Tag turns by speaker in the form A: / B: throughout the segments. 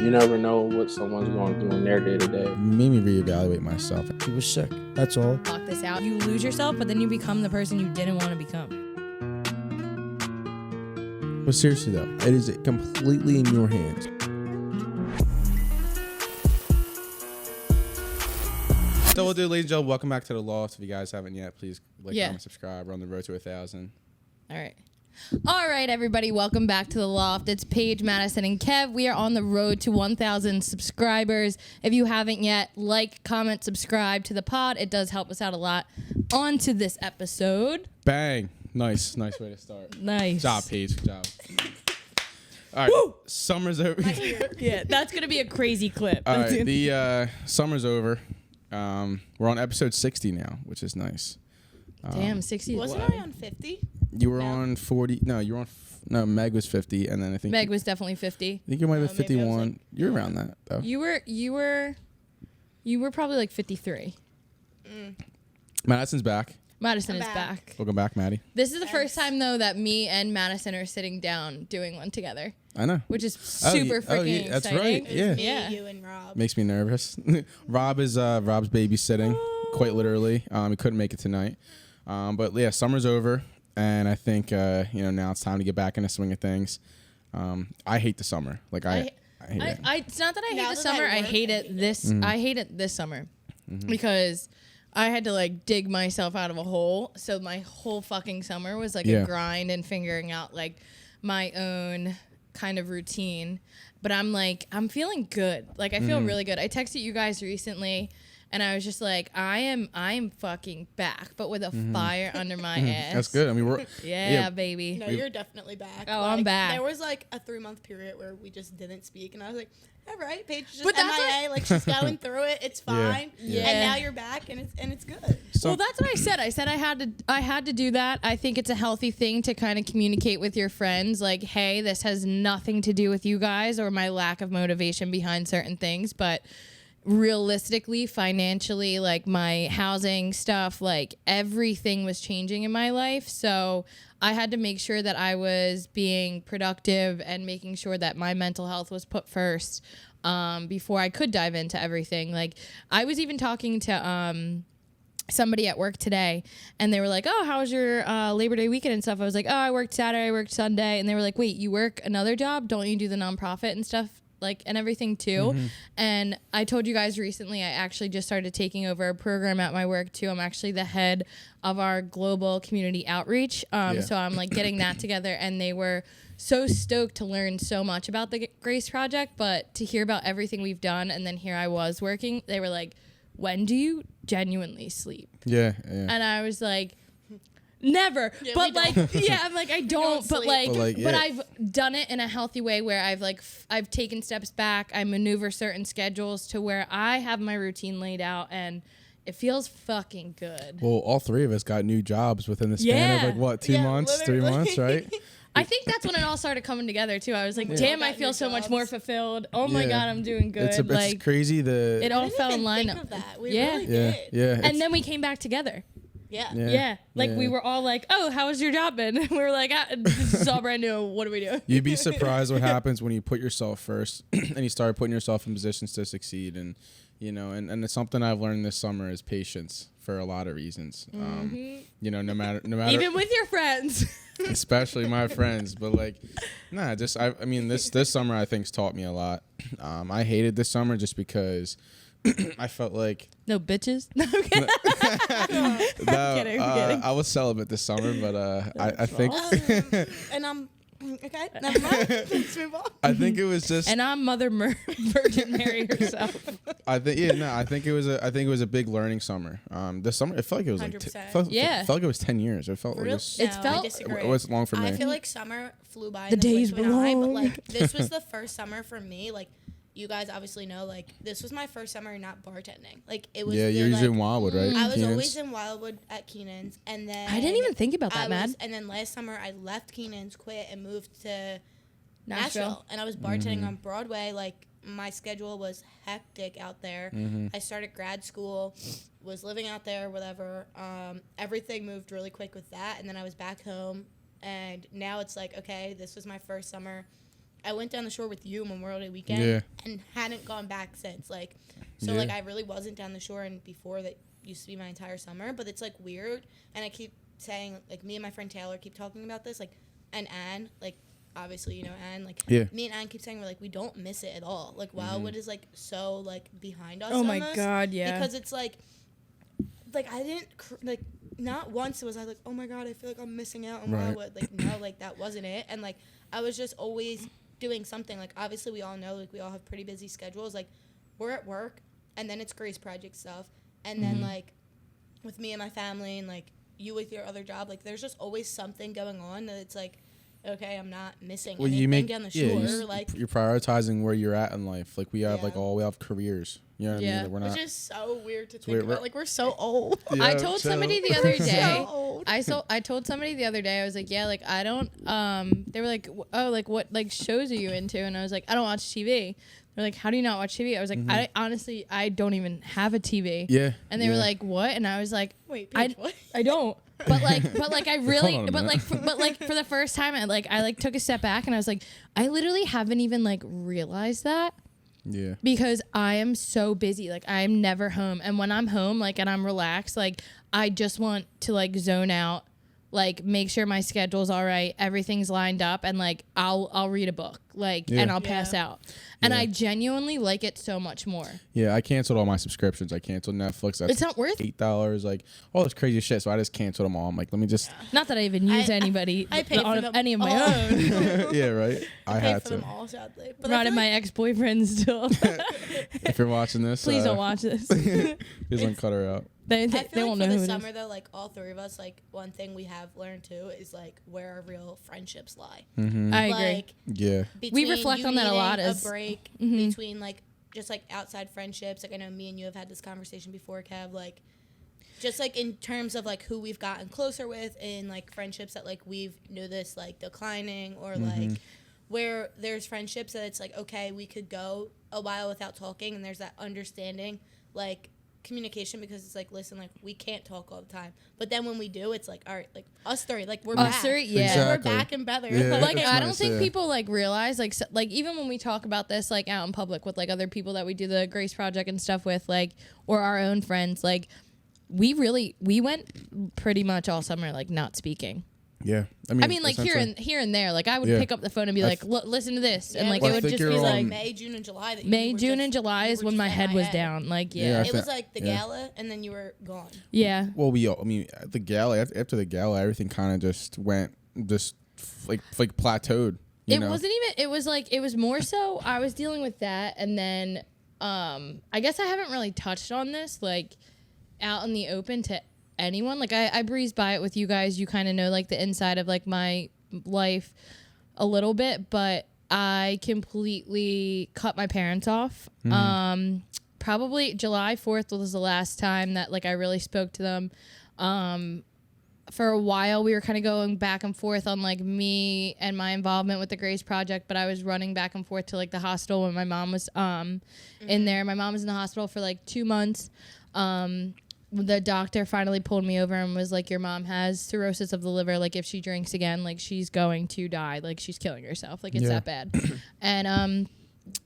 A: You never know what someone's going through in their day-to-day.
B: Made me reevaluate myself. He was sick. That's all.
C: Block this out. You lose yourself, but then you become the person you didn't want to become.
B: But seriously though, it is completely in your hands. So we'll do, ladies and gentlemen, welcome back to the Loft. If you guys haven't yet, please like, comment, subscribe. We're on the road to 1,000.
C: All right, everybody, welcome back to the Loft. It's Paige, Madison, and Kev. We are on the road to 1,000 subscribers. If you haven't yet, like, comment, subscribe to the pod. It does help us out a lot. On to this episode.
B: Bang. Nice way to start.
C: Nice.
B: Good job, Paige. Good job. All right, woo! Summer's over.
C: Yeah, that's going to be a crazy clip.
B: All right, the summer's over. We're on episode 60 now, which is nice.
C: Damn, 60.
D: Wasn't I on 50?
B: You were on 40. No, you were on. No, Meg was 50, and then I think
C: Meg was definitely 50.
B: I think you might have been 51.
D: Like,
B: You're around that though.
C: You were probably like 53.
B: Madison's back.
C: Madison
D: I'm
C: is back.
B: Welcome back, Maddie.
C: This is the first time though that me and Madison are sitting down doing one together.
B: I know.
C: Which is super freaking
B: that's
C: exciting.
B: right. Yeah.
D: Me, you, and Rob.
B: Makes me nervous. Rob is Rob's babysitting, quite literally. He couldn't make it tonight. But yeah, summer's over, and I think now it's time to get back in the swing of things. I hate the summer. Like I hate it.
C: It's not that I hate
D: Now
C: the
D: that
C: summer.
D: I
C: I
D: work,
C: hate
D: I
C: it
D: hate
C: this. I hate it this summer because I had to like dig myself out of a hole. So my whole fucking summer was like a grind and figuring out like my own kind of routine. But I'm feeling good. Like I feel really good. I texted you guys recently. And I was just like, I am fucking back, but with a fire under my ass.
B: That's good. I mean, we're
C: baby.
D: No, you're definitely back.
C: Oh, I'm back.
D: There was like a 3-month period where we just didn't speak, and I was like, all right, Paige is just
C: But that's
D: MIA, like she's going through it. It's fine.
C: Yeah.
D: And now you're back, and it's good.
C: Well, that's what I said. I said I had to do that. I think it's a healthy thing to kind of communicate with your friends, like, hey, this has nothing to do with you guys or my lack of motivation behind certain things, but realistically, financially, like my housing stuff, like everything was changing in my life. So I had to make sure that I was being productive and making sure that my mental health was put first before I could dive into everything. Like I was even talking to somebody at work today, and they were like, oh, how was your Labor Day weekend and stuff? I was like, oh, I worked Saturday, I worked Sunday. And they were like, wait, you work another job? Don't you do the nonprofit and stuff? Like, and everything too. And I told you guys recently, I actually just started taking over a program at my work too. I'm actually the head of our global community outreach. So I'm like getting that together, and they were so stoked to learn so much about the Grace Project, but to hear about everything we've done. And then here I was working, they were like, when do you genuinely sleep?
B: Yeah.
C: And I was like, never.
D: Yeah,
C: but like, I'm like, I don't, but I've done it in a healthy way where I've taken steps back. I maneuver certain schedules to where I have my routine laid out, and it feels fucking good.
B: Well, all three of us got new jobs within the span of like what, 2 months,
D: literally.
B: 3 months, right?
C: I think that's when it all started coming together too. I was like, damn, I feel so much more fulfilled. Oh my God, I'm doing good.
B: It's crazy.
C: It all fell in line.
D: We really did.
B: Yeah.
C: And then we came back together.
D: Yeah.
C: We were all like, oh, how was your job been? We were like, this is all brand new. What do we do?
B: You'd be surprised what happens when you put yourself first and you start putting yourself in positions to succeed. And, and it's something I've learned this summer is patience for a lot of reasons. No matter
C: even with your friends,
B: especially my friends, but this summer I think's taught me a lot. I hated this summer just because I felt like
C: no bitches. No, I'm kidding. I'm kidding.
B: I was celibate this summer, but I think
D: And I'm okay. Never mind. Let's move on.
B: I think it was just,
C: and I'm Mother Virgin Mary herself.
B: I think it was a big learning summer. This summer it felt like it was
D: 100%.
B: felt like it was 10 years. It felt like
D: it
B: was long for me.
D: I feel like summer flew by.
C: The days were long.
D: But like this was the first summer for me. Like you guys obviously know, like this was my first summer not bartending. Like it was.
B: Yeah, you're usually in Wildwood, right?
D: I was
B: Keenan's?
D: always in Wildwood at Keenan's, and then
C: I didn't even think about that, man.
D: And then last summer I left Keenan's, quit, and moved to Nashville, and I was bartending on Broadway. Like my schedule was hectic out there. I started grad school, was living out there, whatever. Everything moved really quick with that, and then I was back home, and now it's like, okay, this was my first summer I went down the shore with you Memorial Day weekend and hadn't gone back since. Like, so like I really wasn't down the shore, and before that used to be my entire summer. But it's like weird, and I keep saying, like, me and my friend Taylor keep talking about this, like, and Anne, like, obviously, you know, Anne, like, me and Anne keep saying, we're like, we don't miss it at all. Like, Wildwood is, like, so, like, behind us almost.
C: My God, yeah.
D: Because it's, like, I didn't, not once was I, like, oh, my God, I feel like I'm missing out on Wildwood. Like, no, like, that wasn't it. And, like, I was just always doing something. Like, obviously, we all know, like, we all have pretty busy schedules. Like, we're at work, and then it's Grace Project stuff. And then, like, with me and my family and, like, you with your other job, like, there's just always something going on that it's, like, okay, I'm not missing anything down the shore. Like,
B: you're prioritizing where you're at in life. Like, we have, we have careers. You know what I mean? Like, we're not.
D: Which is so weird to think about. Like, we're so old.
B: Yeah,
C: I told somebody the other day.
D: So old.
C: I told somebody the other day. I was like, yeah, like I don't. They were like, oh, like what like shows are you into? And I was like, I don't watch TV. They're like, how do you not watch TV? I was like, I honestly, I don't even have a TV.
B: Yeah.
C: And they were like, what? And I was like,
D: wait, Paige, what?
C: I don't. But like I really, but like for the first time, I took a step back and I was like, I literally haven't even like realized that.
B: Yeah.
C: Because I am so busy. Like, I am never home. And when I'm home, like, and I'm relaxed, like, I just want to, like, zone out, like, make sure my schedule's all right, everything's lined up, and, like, I'll read a book, like, and I'll pass out. And I genuinely like it so much more.
B: Yeah, I canceled all my subscriptions. I canceled Netflix. That's
C: it's not worth
B: $8, like, all this crazy shit, so I just canceled them all. I'm like, let me just...
C: Not that I even use anybody
D: I paid for them
C: any of my own.
B: Yeah, right? I
D: paid
B: had
D: for
B: to.
D: them all, sadly. But
C: Not in my ex-boyfriend still.
B: If you're watching this...
C: Please don't watch this.
B: Please don't cut her out.
C: They
D: I feel
C: won't
D: like
C: know
D: for
C: who
D: the
C: it is.
D: summer, though, like, all three of us, like, one thing we have learned, too, is, like, where our real friendships lie.
C: I agree.
D: Like,
B: Yeah.
C: We reflect on that a lot
D: as
C: as
D: a break between, like, just, like, outside friendships. Like, I know me and you have had this conversation before, Kev. Like, just, like, in terms of, like, who we've gotten closer with and, like, friendships that, like, we've noticed, like, declining or, like, where there's friendships that it's, like, okay, we could go a while without talking and there's that understanding, like, communication, because it's like, listen, like, we can't talk all the time, but then when we do, it's like, all right, like, us three, like, we're back.
C: Yeah.
B: Exactly.
D: We're back and better.
B: Yeah,
C: Like,
B: that's
C: I
B: nice,
C: don't think people like realize, like, like, even when we talk about this, like, out in public with, like, other people that we do the Grace Project and stuff with, like, or our own friends, like, we went pretty much all summer, like, not speaking.
B: Yeah.
C: I mean, like, here and there, like, I would pick up the phone and be like, listen to this, and like,
B: well,
C: it would just be like
D: May, June, and July.
C: June, and July is when my head was down. Like,
D: it was like the gala, and then you were gone.
B: Well, I mean, at the gala, after the gala, everything kind of just went, like plateaued. You know?
C: Wasn't even. It was like, it was more so I was dealing with that, and then, I guess I haven't really touched on this, like, out in the open to anyone. Like, I breezed by it with you guys. You kind of know, like, the inside of, like, my life a little bit, but I completely cut my parents off. Probably July 4th was the last time that, like, I really spoke to them. For a while, we were kind of going back and forth on, like, me and my involvement with the Grace Project, but I was running back and forth to, like, the hospital when my mom was in there. My mom was in the hospital for, like, 2 months. The doctor finally pulled me over and was like, your mom has cirrhosis of the liver. Like, if she drinks again, like, she's going to die. Like, she's killing herself. Like, it's that bad. And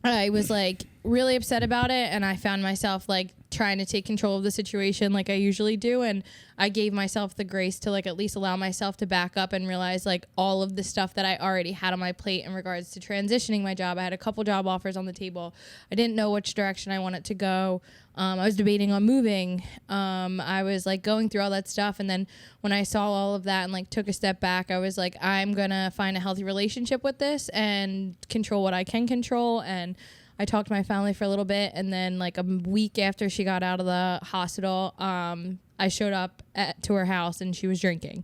C: I was, like, really upset about it. And I found myself, like, trying to take control of the situation like I usually do. And I gave myself the grace to, like, at least allow myself to back up and realize, like, all of the stuff that I already had on my plate in regards to transitioning my job. I had a couple job offers on the table. I didn't know which direction I wanted to go. I was debating on moving. I was, like, going through all that stuff. And then when I saw all of that and, like, took a step back, I was like, I'm going to find a healthy relationship with this and control what I can control. And I talked to my family for a little bit. And then, like, a week after she got out of the hospital, I showed up to her house and she was drinking.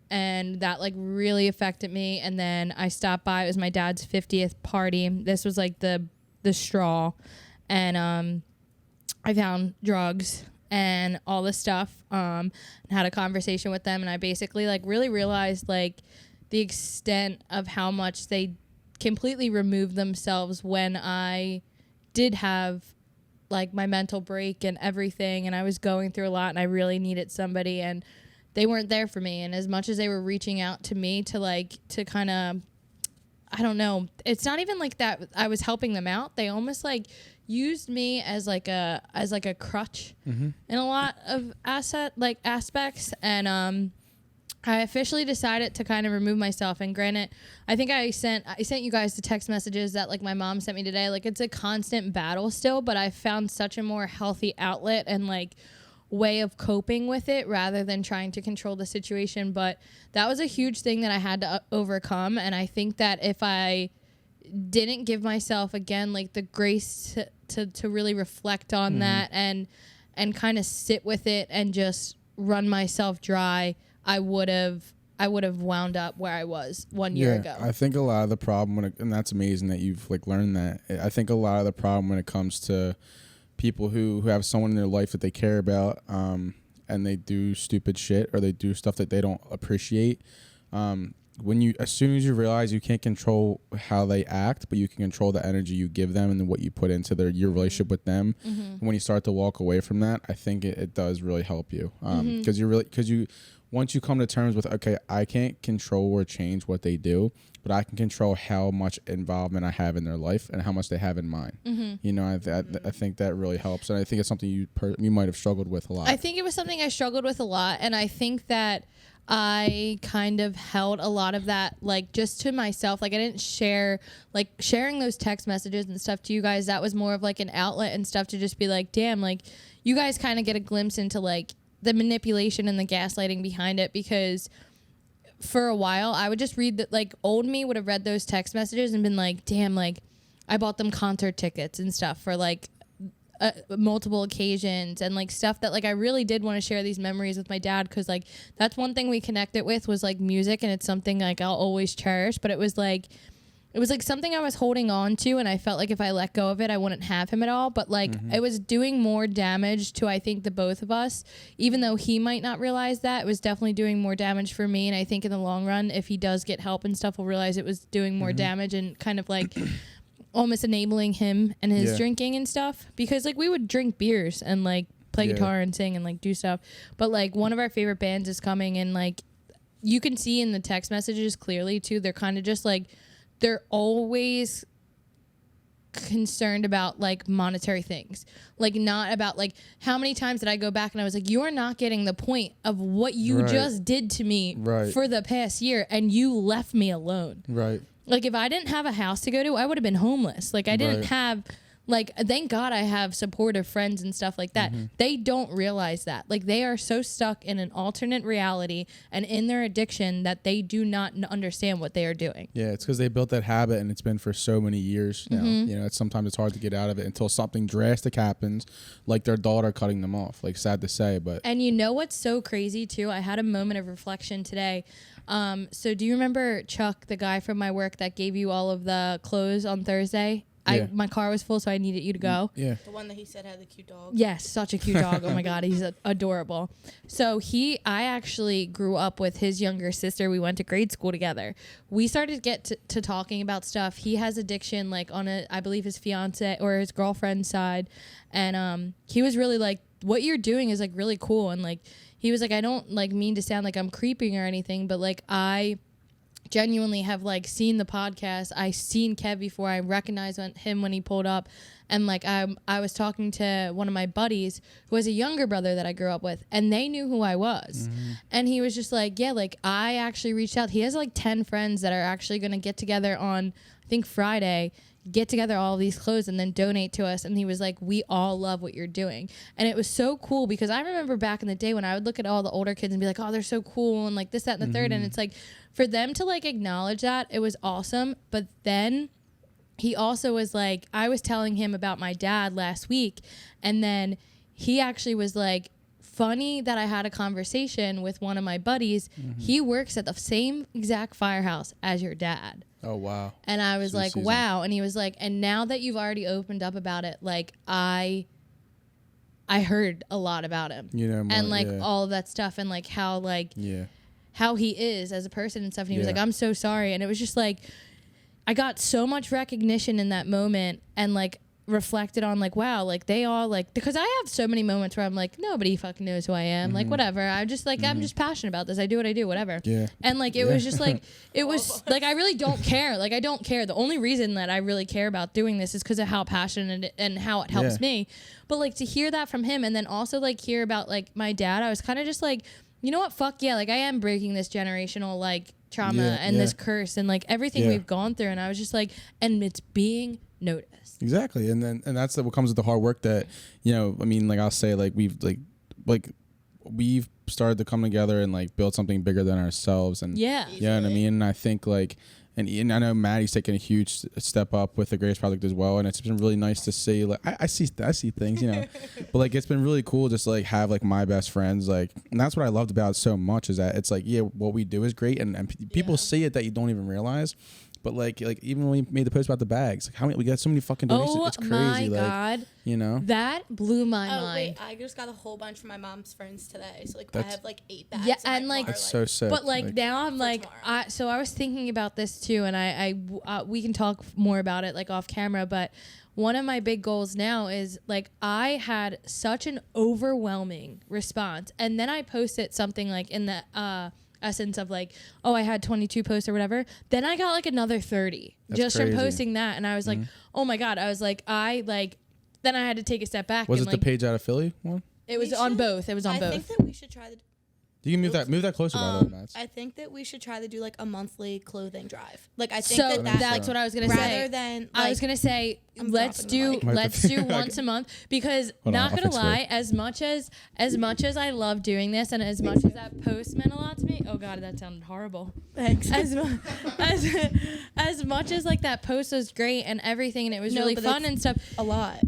C: And that, like, really affected me. And then I stopped by. It was my dad's 50th party. This was, like, the straw. And I found drugs and all this stuff, and had a conversation with them. And I basically, like, really realized, like, the extent of how much they completely removed themselves when I did have, like, my mental break and everything. And I was going through a lot and I really needed somebody, and they weren't there for me. And as much as they were reaching out to me to, like, to kind of I don't know. It's not even like that I was helping them out. They almost like used me as like a crutch in a lot of aspects. And I officially decided to kind of remove myself. And granted, I think I sent you guys the text messages that like my mom sent me today. Like it's a constant battle still, but I found such a more healthy outlet and like way of coping with it rather than trying to control the situation. But that was a huge thing that I had to overcome. And I think that if I didn't give myself again like the grace to really reflect on that and kind of sit with it and just run myself dry, I would have wound up where I was 1 year ago.
B: I think a lot of the problem and that's amazing that you've like learned that. I think a lot of the problem when it comes to people who have someone in their life that they care about, and they do stupid shit or they do stuff that they don't appreciate. As soon as you realize you can't control how they act, but you can control the energy you give them and then what you put into your relationship with them. And when you start to walk away from that, I think it does really help you. Because once you come to terms with, okay, I can't control or change what they do, but I can control how much involvement I have in their life and how much they have in mine. You know, I think that really helps. And I think it's something you might have struggled with a lot.
C: I think it was something I struggled with a lot. And I think that I kind of held a lot of that, like, just to myself. Like, I didn't sharing those text messages and stuff to you guys. That was more of, like, an outlet and stuff to just be like, damn, like, you guys kind of get a glimpse into, like, the manipulation and the gaslighting behind it. Because for a while, I would just read that, like, old me would have read those text messages and been like, damn, like, I bought them concert tickets and stuff for, like, multiple occasions and like stuff that like I really did want to share these memories with my dad, because like that's one thing we connected with was like music, and it's something like I'll always cherish. But it was like something I was holding on to, and I felt like if I let go of it I wouldn't have him at all. But like it was doing more damage to, I think, the both of us, even though he might not realize that. It was definitely doing more damage for me, and I think in the long run, if he does get help and stuff, we'll realize it was doing more damage and kind of like almost enabling him and his drinking and stuff. Because like we would drink beers and like play guitar and sing and like do stuff, but like one of our favorite bands is coming, and like you can see in the text messages clearly too, they're kind of just like, they're always concerned about like monetary things, like not about like how many times did I go back and I was like, you are not getting the point of what you just did to me for the past year, and you left me alone. Like, if I didn't have a house to go to, I would have been homeless. Like, I didn't have, like, thank God I have supportive friends and stuff like that. They don't realize that. Like, they are so stuck in an alternate reality and in their addiction that they do not understand what they are doing. Yeah,
B: it's because they built that habit, and it's been for so many years now. You know, sometimes it's hard to get out of it until something drastic happens, like their daughter cutting them off. Like, sad to say, but... And
C: you know what's so crazy, too? I had a moment of reflection today. So do you remember Chuck, the guy from my work that gave you all of the clothes on Thursday? My car was full, so I needed you to go.
D: The one that he said had the cute dog.
C: Yes, such a cute dog. Oh my God, he's adorable. So I actually grew up with his younger sister. We went to grade school together. We started to get to talking about stuff. He has addiction, like on I believe his fiance or his girlfriend's side. And he was really like, what you're doing is like really cool. And like, he was like, I don't like mean to sound like I'm creeping or anything, but like I genuinely have like seen the podcast. I seen Kev before. I recognized him when he pulled up. And like I was talking to one of my buddies who has a younger brother that I grew up with, and they knew who I was. And he was just like, yeah, like I actually reached out. He has like 10 friends that are actually going to get together on, I think, Friday, get together all of these clothes and then donate to us. And he was like, we all love what you're doing. And it was so cool, because I remember back in the day when I would look at all the older kids and be like, oh, they're so cool, and like this, that, and the third. And it's like, for them to like acknowledge that, it was awesome. But then he also was like, I was telling him about my dad last week, and then he actually was like, funny that I had a conversation with one of my buddies. He works at the same exact firehouse as your dad.
B: Oh, wow.
C: And I was like, wow. And he was like, and now that you've already opened up about it, like I heard a lot about him, you know, and like all of that stuff, and like how like how he is as a person and stuff. And he was like, I'm so sorry. And it was just like, I got so much recognition in that moment, and like reflected on like, wow, like they all like, because I have so many moments where I'm like, nobody fucking knows who I am. Like, whatever. I'm just like, I'm just passionate about this. I do what I do, whatever.
B: Yeah.
C: And like, it was just like, it was like, I really don't care. Like, I don't care. The only reason that I really care about doing this is because of how passionate and how it helps me. But like to hear that from him and then also like hear about like my dad, I was kind of just like, you know what? Fuck yeah. Like I am breaking this generational like trauma and this curse and like everything we've gone through. And I was just like, and it's being noticed.
B: Exactly. And that's what comes with the hard work that, you know, I mean, like I'll say like we've started to come together and like build something bigger than ourselves. And you know what I mean? And I think like, and I know Maddie's taken a huge step up with the Grace Project as well, and it's been really nice to see. Like I see things, you know, but like it's been really cool just to, like have like my best friends, like, and that's what I loved about it so much is that it's like what we do is great, and people see it that you don't even realize. But like even when we made the post about the bags, like how many we got so many fucking donations. It's crazy.
C: My
B: like,
C: God,
B: you know,
C: that blew my mind.
D: Wait, I just got a whole bunch from my mom's friends today. So like I have like 8 bags.
C: Yeah,
D: in my
C: and like
D: car,
B: that's so sick.
C: But like now I'm like, so I was thinking about this too, and I we can talk more about it like off camera. But one of my big goals now is like I had such an overwhelming response, and then I posted something like in the essence of like, oh, I had 22 posts or whatever. Then I got like another 30 just
B: crazy.
C: from posting that, and I was like, oh my God. I was like, then I had to take a step back.
B: Was
C: and
B: it
C: like,
B: the Paige out of Philly one?
C: It was on both. It was on both.
D: I think that we should try
B: You can move that closer, by the way, Matt.
D: I think that we should try to do like a monthly clothing drive. Like I think
C: So
D: that's
C: that's what I was gonna say.
D: rather than like,
C: I was gonna say
D: I'm
C: let's
D: dropping the
C: do
D: mic.
C: once a month because
B: Hold on,
C: not
B: I'll
C: gonna
B: fix it.
C: lie, as much as I love doing this and as much as that post meant a lot to me. Oh God, that sounded horrible.
D: Thanks.
C: As much as like that post was great and everything and it was really fun and stuff.
D: a lot.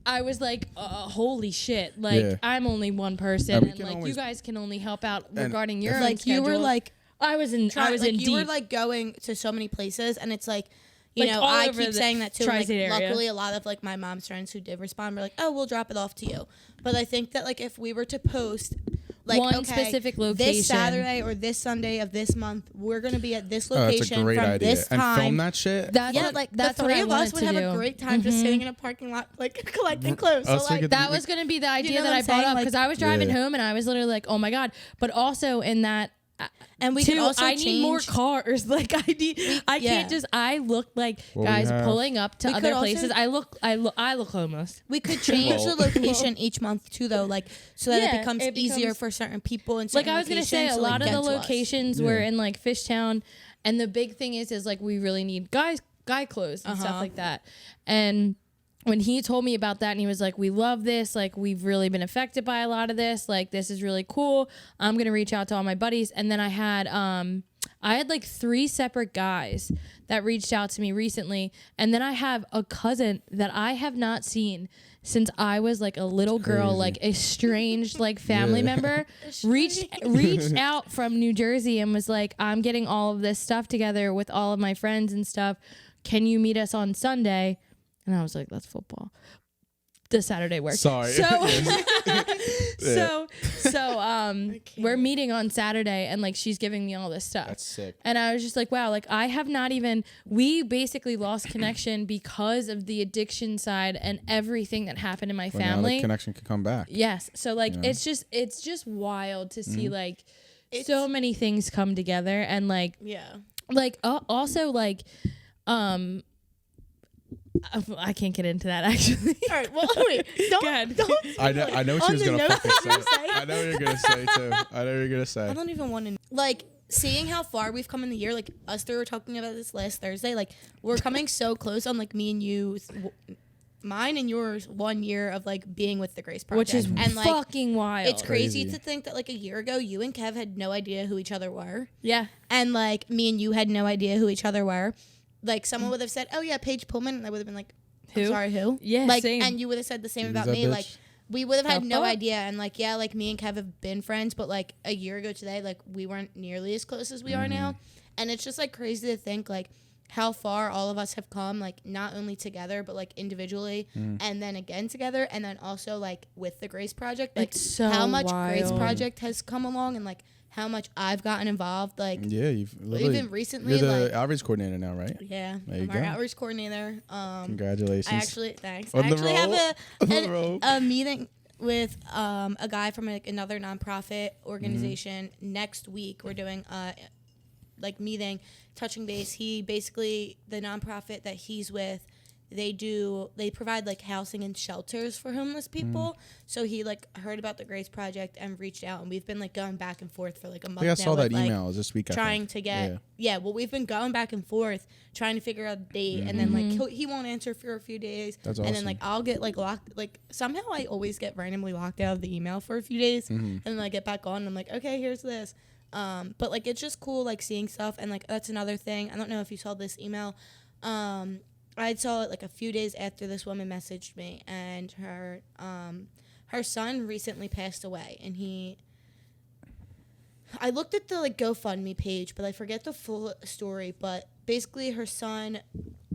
C: I was like, holy shit! Like I'm only one person, and like you guys can only help out regarding your own
D: Like
C: schedule.
D: you were like
C: I was in
D: you
C: deep.
D: were like going to so many places, and it's like, you
C: Like,
D: know,
C: all
D: I
C: over
D: keep
C: the
D: saying that too. Like,
C: tri-state area.
D: luckily, a lot of like my mom's friends who did respond were like, "Oh, we'll drop it off to you." But I think that like if we were to post like
C: One specific location.
D: this Saturday or this Sunday of this month, we're gonna be at this
B: Oh, that's
D: location
B: a great
D: from
B: idea.
D: this time.
B: And film that shit.
C: That's
D: Yeah,
C: what,
D: like
C: that's
D: the
C: what
D: three
C: I
D: of us
C: wanted
D: would
C: to
D: have
C: do.
D: a great time just sitting in a parking lot, like collecting clothes.
B: Oh,
D: So
B: so we
D: like
B: could-
C: That was going to be the idea
D: know
C: that
D: what
C: I
D: I'm
C: brought
D: saying?
C: up
D: Like,
C: because I was driving
B: Yeah.
C: home and I was literally like, oh my God. But also in that,
D: and we
C: too,
D: could also
C: I need more
D: change-
C: cars. Like I can't just, I look like
B: What we
C: guys
B: have.
C: pulling up to
D: We could
C: other
D: also-
C: places. I look homeless.
D: We could change the location each month too, though, like so that
C: Yeah,
D: it becomes
C: it
D: easier
C: becomes-
D: for certain people. And
C: Like I was going to say, a lot of the locations were
B: Yeah.
C: in like Fishtown. And the big thing is like we really need guy clothes and stuff like that. And when he told me about that and he was like, we love this, like we've really been affected by a lot of this, like this is really cool, I'm gonna reach out to all my buddies. And then I had like 3 separate guys that reached out to me recently, and then I have a cousin that I have not seen since I was like a little girl, like a strange like family member reached out from New Jersey and was like, I'm getting all of this stuff together with all of my friends and stuff, can you meet us on Sunday? And I was like, that's football. The Saturday work.
B: Sorry.
C: So we're meeting on Saturday and like she's giving me all this stuff.
B: That's sick.
C: And I was just like, wow, like I have not even, we basically lost connection because of the addiction side and everything that happened in my
B: Well, now
C: family.
B: the connection can come back.
C: Yes. So like
B: You know?
C: it's just wild to see like
D: It's-
C: so many things come together and like also like I can't get into that actually.
D: All right, well, wait,
C: Go ahead.
D: don't.
B: I know what she was
D: On the
B: gonna
D: note
B: fucking
D: that you
B: say.
D: say.
B: I know what you're gonna say too. I know what you're gonna say.
D: I don't even want to like seeing how far we've come in the year. Like us three were talking about this last Thursday. Like we're coming so close on like me and you, mine and yours 1 year of like being with the Grace Project,
C: Which is
D: and like
C: fucking wild.
D: it's crazy
B: Crazy.
D: to think that like a year ago you and Kev had no idea who each other were,
C: Yeah.
D: and like me and you had no idea who each other were. Like someone would have said, "Oh yeah, Paige Pullman," and I would have been like,
C: Who?
D: I'm sorry, who?
C: Yeah,
D: like,
C: same.
D: and you would have said the same
B: Who's
D: about
B: that
D: me.
B: bitch?
D: Like, we would have had
C: The
D: no
C: fuck?
D: idea. And like, yeah, like me and Kev have been friends, but like a year ago today, like we weren't nearly as close as we are now. And it's just like crazy to think like how far all of us have come, like not only together but like individually, and then again together, and then also like with the Grace Project, like
C: It's so
D: how much Grace
C: wild.
D: Project has come along, and like how much I've gotten involved. Like
B: Yeah, you've literally,
D: even recently,
B: you're the
D: like
B: outreach coordinator now, right?
D: yeah,
B: There you
D: I'm our
B: go.
D: outreach coordinator.
B: Congratulations.
D: I actually thanks.
B: On
D: I
B: the
D: actually
B: roll.
D: have
B: On the roll.
D: a meeting with a guy from like another nonprofit organization next week. We're doing like meeting, touching base. He basically, the nonprofit that he's with, they provide like housing and shelters for homeless people. So he like heard about the Grace Project and reached out, and we've been like going back and forth for like a month.
B: I think I
D: now
B: saw that
D: with, like,
B: email. It was this week. I
D: trying
B: think.
D: to get well, we've been going back and forth trying to figure out a date, and then like he won't answer for a few days.
B: That's
D: and then
B: awesome.
D: like I'll get like locked, like somehow I always get randomly locked out of the email for a few days, and then I get back on and I'm like, okay, here's this. But like it's just cool like seeing stuff, and like that's another thing. I don't know if you saw this email. I saw it like a few days after this woman messaged me, and her son recently passed away, and I looked at the like GoFundMe page, but I forget the full story. But basically, her son,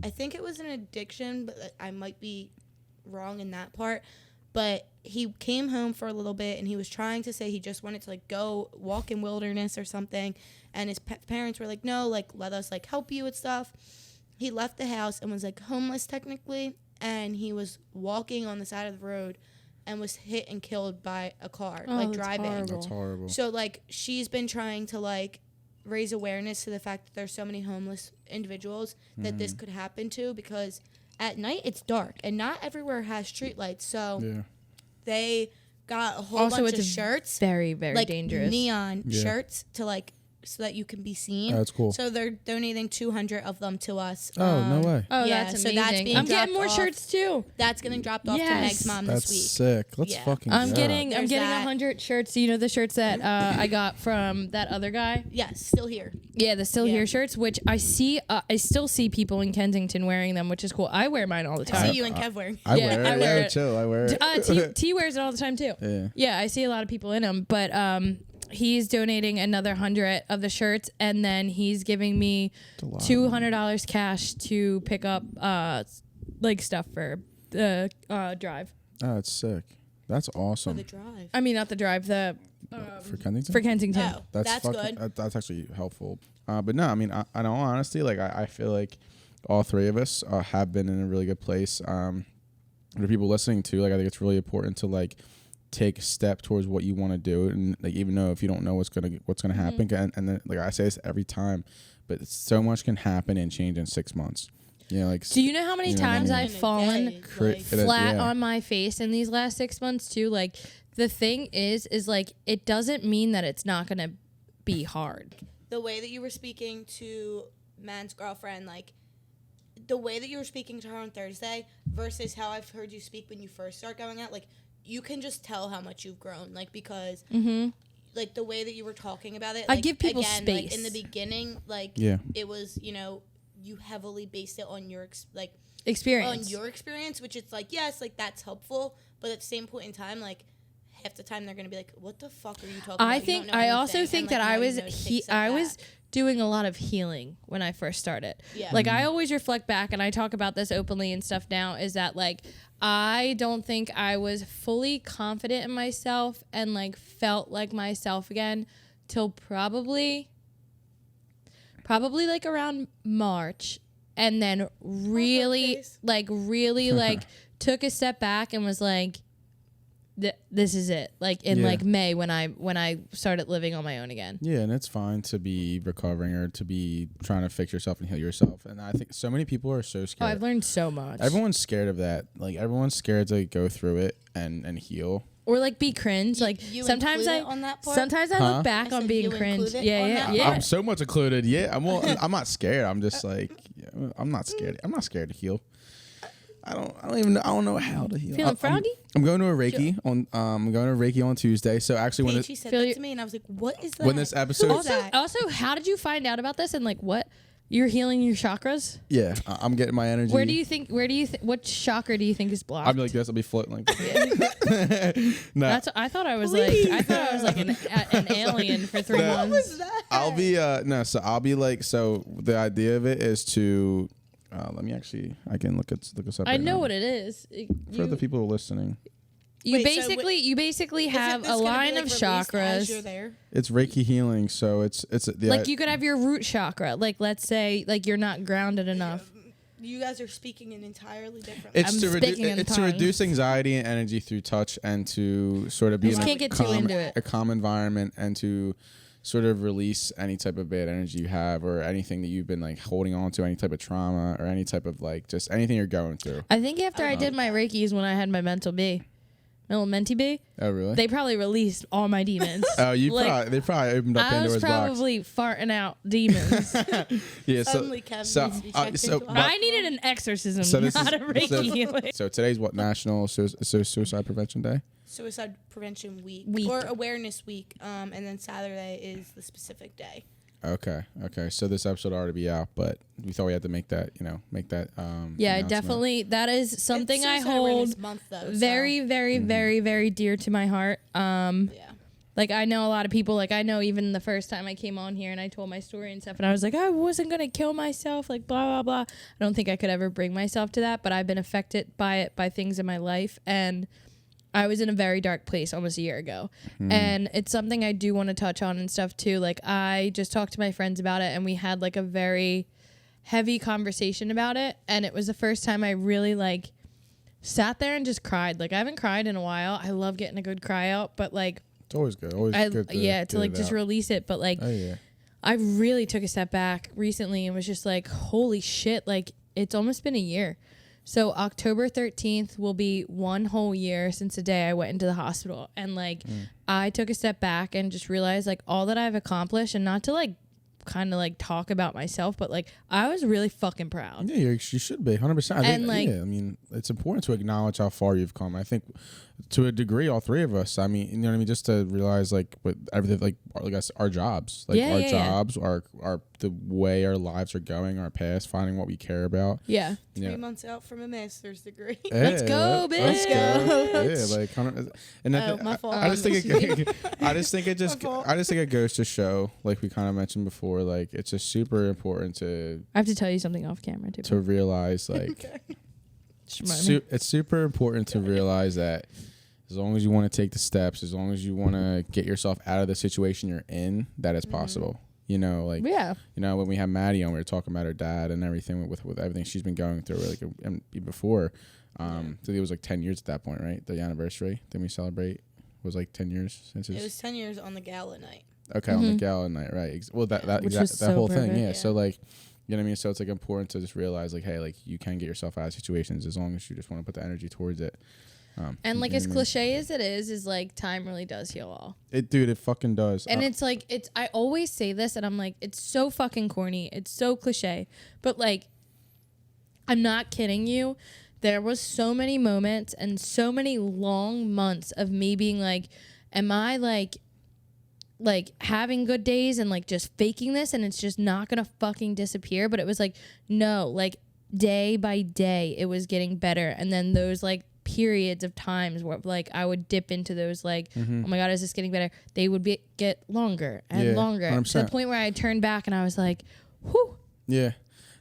D: I think it was an addiction, but I might be wrong in that part. But he came home for a little bit, and he was trying to say he just wanted to like go walk in wilderness or something, and his parents were like, no, like let us like help you with stuff. He left the house and was like homeless technically, and he was walking on the side of the road and was hit and killed by a car, like driving.
B: That's horrible.
D: So like she's been trying to like raise awareness to the fact that there's so many homeless individuals that this could happen to, because at night it's dark and not everywhere has streetlights. So they got a whole bunch of shirts,
C: very, very
D: like
C: dangerous
D: neon shirts to like so that you can be seen.
B: Oh, that's cool.
D: So they're donating 200 of them to us.
B: Oh, no way.
C: Oh,
D: yeah,
C: that's
D: so
C: amazing.
D: that's being
C: I'm getting
D: dropped
C: more
D: off.
C: shirts too.
D: That's getting dropped off to
C: Yes.
D: Meg's mom
B: That's
D: this week.
B: sick. Let's
D: Yeah.
B: fucking
C: I'm
B: go.
C: getting
D: There's that.
C: 100 shirts. You know the shirts that I got from that other guy.
D: Yes, still here.
C: Yeah, the Still
D: Yeah.
C: Here shirts, which I still see people in Kensington wearing them, which is cool. I wear mine all the
D: I
C: time.
D: see you and Kev wearing.
B: I
C: Yeah,
B: wear it.
C: I wear
B: Yeah,
C: it.
B: chill. I wear it.
C: T wears it all the time too.
B: Yeah.
C: Yeah, I see a lot of people in them, but he's donating another 100 of the shirts, and then he's giving me $200 cash to pick up like stuff for the drive.
B: Oh, it's sick. That's awesome.
D: The drive.
C: I mean, not the drive, the
B: For Kensington?
C: for Kensington.
D: Oh,
B: That's
D: that's
B: fucking,
D: good.
B: That's actually helpful. But no, I mean, in all honesty, like I feel like all three of us have been in a really good place. For people listening to, like, I think it's really important to like take a step towards what you want to do, and like even though if you don't know what's gonna happen, and then, like I say this every time, but so much can happen and change in 6 months. You know, like.
C: Do you know how many
B: You know what I
C: times
B: mean?
C: I've fallen
D: Like,
C: flat
B: Yeah.
C: on my face in these last 6 months too? Like the thing is like it doesn't mean that it's not gonna be hard.
D: the way that you were speaking to man's girlfriend, like the way that you were speaking to her on Thursday versus how I've heard you speak when you first start going out, like you can just tell how much you've grown, like because like the way that you were talking about it,
C: I
D: like,
C: give people
D: again, like in the
C: space.
D: beginning, like
B: Yeah.
D: it was, you know, you heavily based it on your
C: Experience.
D: on your experience, which it's like, yes, like that's helpful, but at the same point in time, like half the time they're gonna be like, what the fuck are you talking about?
C: I
D: You
C: think
D: don't know
C: I also
D: anything.
C: think
D: And,
C: that
D: like,
C: I
D: now you
C: was
D: know to take a
C: I
D: step
C: was
D: back.
C: doing a lot of healing when I first started.
D: Yeah.
C: Like I always reflect back, and I talk about this openly and stuff now, is that like I don't think I was fully confident in myself and like felt like myself again till probably like around March, and then really
D: face.
C: like took a step back and was like, this is it. Like in
B: Yeah.
C: like May when I started living on my own again.
B: Yeah, and it's fine to be recovering or to be trying to fix yourself and heal yourself. And I think so many people are so
C: Oh,
B: scared.
C: I've learned so much.
B: Everyone's scared of that. Like everyone's scared to go through it and heal.
C: Or like be cringe. Like
D: you
C: sometimes
D: include
C: I
D: it on that part?
C: sometimes I
B: Huh?
C: look back
D: I
C: on
D: said
C: being
D: you
C: cringe.
D: include it
C: Yeah,
D: on
C: yeah,
D: that?
C: yeah.
B: I'm so much included. Yeah, I'm not scared. I'm just like, I'm not scared. I'm not scared to heal. I don't know how to heal.
C: Feeling froggy?
B: I'm going to a Reiki on Tuesday. So actually, when
D: Paige,
B: this,
D: she said
C: Feel
D: that
C: your-
D: to me, and I was like, what is that?
B: when this episode,
C: Also, how did you find out about this and like what You're healing your chakras?
B: Yeah, I'm getting my energy.
C: What chakra do you think is blocked?
B: I'll be like this. I'll be floating like this. No.
C: I thought I was like an alien for 3 months.
D: What was that?
B: I'll be so I'll be like, so the idea of it is to let me actually, I can look us up.
C: I
B: right
C: know
B: now.
C: what it is.
B: For the people listening.
C: You basically have a line of chakras.
D: You're there?
B: It's Reiki healing, so it's
C: like you could have your root chakra. Like let's say like you're not grounded enough.
D: You guys are speaking an entirely different.
B: It's
C: I'm
B: to reduce anxiety and energy through touch, and to sort of be in a calm environment, and to sort of release any type of bad energy you have, or anything that you've been like holding on to, any type of trauma, or any type of like just anything you're going through.
C: I think after I did my Reiki is when I had my mental B. Menti B.
B: Oh really?
C: They probably released all my demons.
B: Oh, they probably opened up Pandora's box.
C: I was probably farting out demons.
B: Yeah.
D: Suddenly,
C: I needed an exorcism, not a Reiki healing.
B: So today's what, National Suicide Prevention Day?
D: Suicide Prevention Week. Or Awareness Week. And then Saturday is the specific day.
B: Okay. So this episode will already be out, but we thought we had to make that.
C: Yeah, definitely. That is something I hold very, very, very, very dear to my heart. Yeah. Like I know a lot of people. Like I know even the first time I came on here and I told my story and stuff, and I was like, I wasn't gonna kill myself. Like blah blah blah. I don't think I could ever bring myself to that, but I've been affected by it, by things in my life, and I was in a very dark place almost a year ago. And it's something I do want to touch on and stuff too. Like I just talked to my friends about it and we had like a very heavy conversation about it. And it was the first time I really like sat there and just cried. Like I haven't cried in a while. I love getting a good cry out, but like
B: it's always good. Always good
C: to like just release it. But like I really took a step back recently and was just like, holy shit, like it's almost been a year. So October 13th will be 1 whole year since the day I went into the hospital. And like I took a step back and just realized like all that I've accomplished, and not to like kind of like talk about myself, but like I was really fucking proud.
B: Yeah, you should be 100%. I mean, it's important to acknowledge how far you've come. I think to a degree, all three of us. I mean, you know what I mean? Just to realize like with everything, like our jobs, like our jobs, our the way our lives are going, our past, finding what we care about.
C: Yeah.
D: 3 months out from a master's degree.
B: Hey,
C: let's go, bitch.
B: Let's go. Yeah, like and
D: my fault.
B: I just think it goes to show, like we kind of mentioned before, like it's just super important to.
C: I have to tell you something off camera too.
B: To realize like. It's super important to realize that as long as you want to take the steps, as long as you want to get yourself out of the situation you're in, that is possible. You know, like when we had Mady on, we were talking about her dad and everything with everything she's been going through. Like before, so it was like 10 years at that point, right? The anniversary that we celebrate was like 10 years since
D: it was 10 years on the gala night.
B: Okay, on the gala night, right? Well, that whole thing, yeah. So like. You know what I mean? So it's like important to just realize like, hey, like you can get yourself out of situations as long as you just want to put the energy towards it.
C: And like as cliche as it is like time really does heal all.
B: It fucking does.
C: And it's like I always say this and I'm like, it's so fucking corny. It's so cliche. But like I'm not kidding you. There was so many moments and so many long months of me being like, am I like having good days and like just faking this and it's just not gonna fucking disappear? But it was like, no, like day by day it was getting better. And then those like periods of times where like I would dip into those like, oh my God, is this getting better? They would get longer and longer 100%. To the point where I turned back and I was like, whew.
B: Yeah.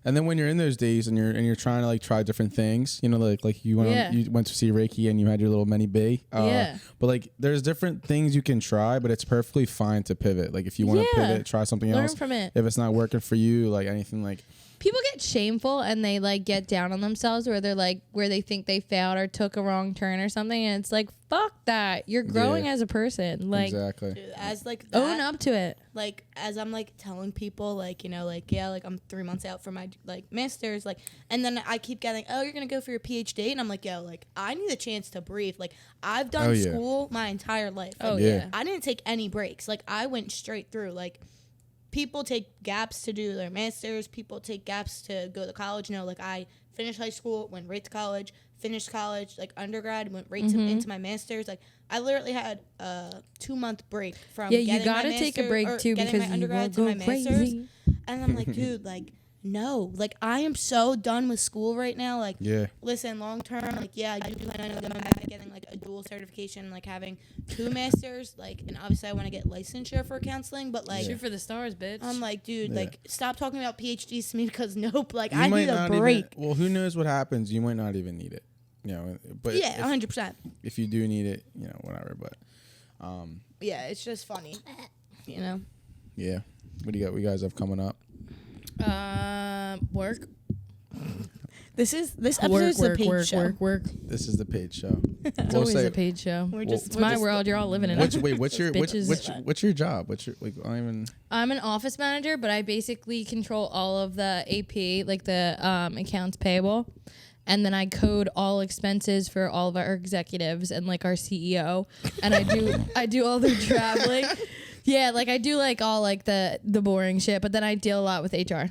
B: And then when you're in those days and you're trying to like try different things, you know, like you went to see Reiki and you had your little mini B. But like there's different things you can try, but it's perfectly fine to pivot. Like if you want to pivot, try something else.
C: Learn from it.
B: If it's not working for you, like anything like.
C: People get shameful and they like get down on themselves where they're like where they think they failed or took a wrong turn or something, and it's like fuck that. You're growing as a person. Like
B: exactly.
D: Dude, as like that,
C: own up to it.
D: Like as I'm like telling people like, you know, like yeah, like I'm 3 months out from my like master's, like, and then I keep getting, oh, you're gonna go for your PhD, and I'm like, yo, like I need a chance to breathe. Like I've done school my entire life.
C: Like,
D: I didn't take any breaks. Like I went straight through. Like people take gaps to do their masters. People take gaps to go to college. You know, like I finished high school, went right to college, finished college, like undergrad, went right into my masters. Like I literally had a 2-month break from
C: you gotta take a break too
D: getting
C: because
D: my undergrad to my masters. And I'm like, dude, like no, like I am so done with school right now. Like,
B: Yeah.
D: listen, long term, like, yeah, I do plan on going back and getting like a dual certification, like having 2 masters, like, and obviously I want to get licensure for counseling, but like,
C: Shoot for the stars, bitch.
D: I'm like, dude,
B: Yeah.
D: like, stop talking about PhDs to me because nope, like,
B: You
D: I
B: might
D: need a
B: not
D: break.
B: Well, who knows what happens? You might not even need it. You know, but
D: Yeah, 100%.
B: if you do need it, you know, whatever. But
D: Yeah, it's just funny, you know.
B: yeah. What do you guys have coming up?
C: Work.
D: This episode's the Paige show.
C: Work.
B: This is the Paige show.
C: It's always a Paige show.
D: It's
C: My world. You're all living in it.
B: What's your
C: Bitches.
B: what's your job? What's your like? I don't even.
C: I'm an office manager, but I basically control all of the AP, like the accounts payable. And then I code all expenses for all of our executives and like our CEO. And I do all their traveling. Yeah, like I do like all like the boring shit, but then I deal a lot with HR.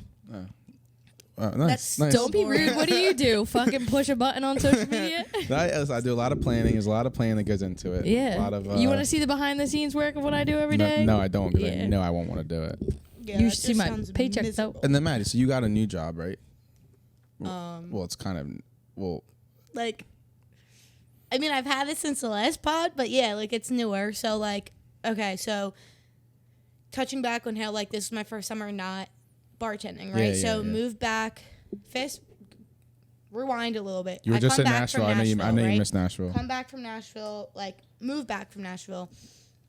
B: Nice.
C: Don't be rude. What do? Fucking push a button on social media?
B: I do a lot of planning. There's a lot of planning that goes into it.
C: Yeah.
B: A lot of,
C: you want to see the behind the scenes work of what I do every day?
B: No, I don't. Because
C: Yeah.
B: I know I won't want to do it.
D: Yeah,
C: You
D: that
C: should see
D: just
C: my
D: sounds
C: paycheck though.
D: miserable.
B: And then Mady, so you got a new job, right? Well, it's kind of
D: Like, I mean, I've had it since the last pod, but yeah, like it's newer. So like, okay, so touching back on how like this is my first summer not bartending, right?
B: Yeah.
D: Moved back, rewind a little bit.
B: You were
D: I
B: just
D: come
B: in
D: back
B: Nashville.
D: from
B: I know you
D: right?
B: miss Nashville.
D: Come back from Nashville, like move back from Nashville,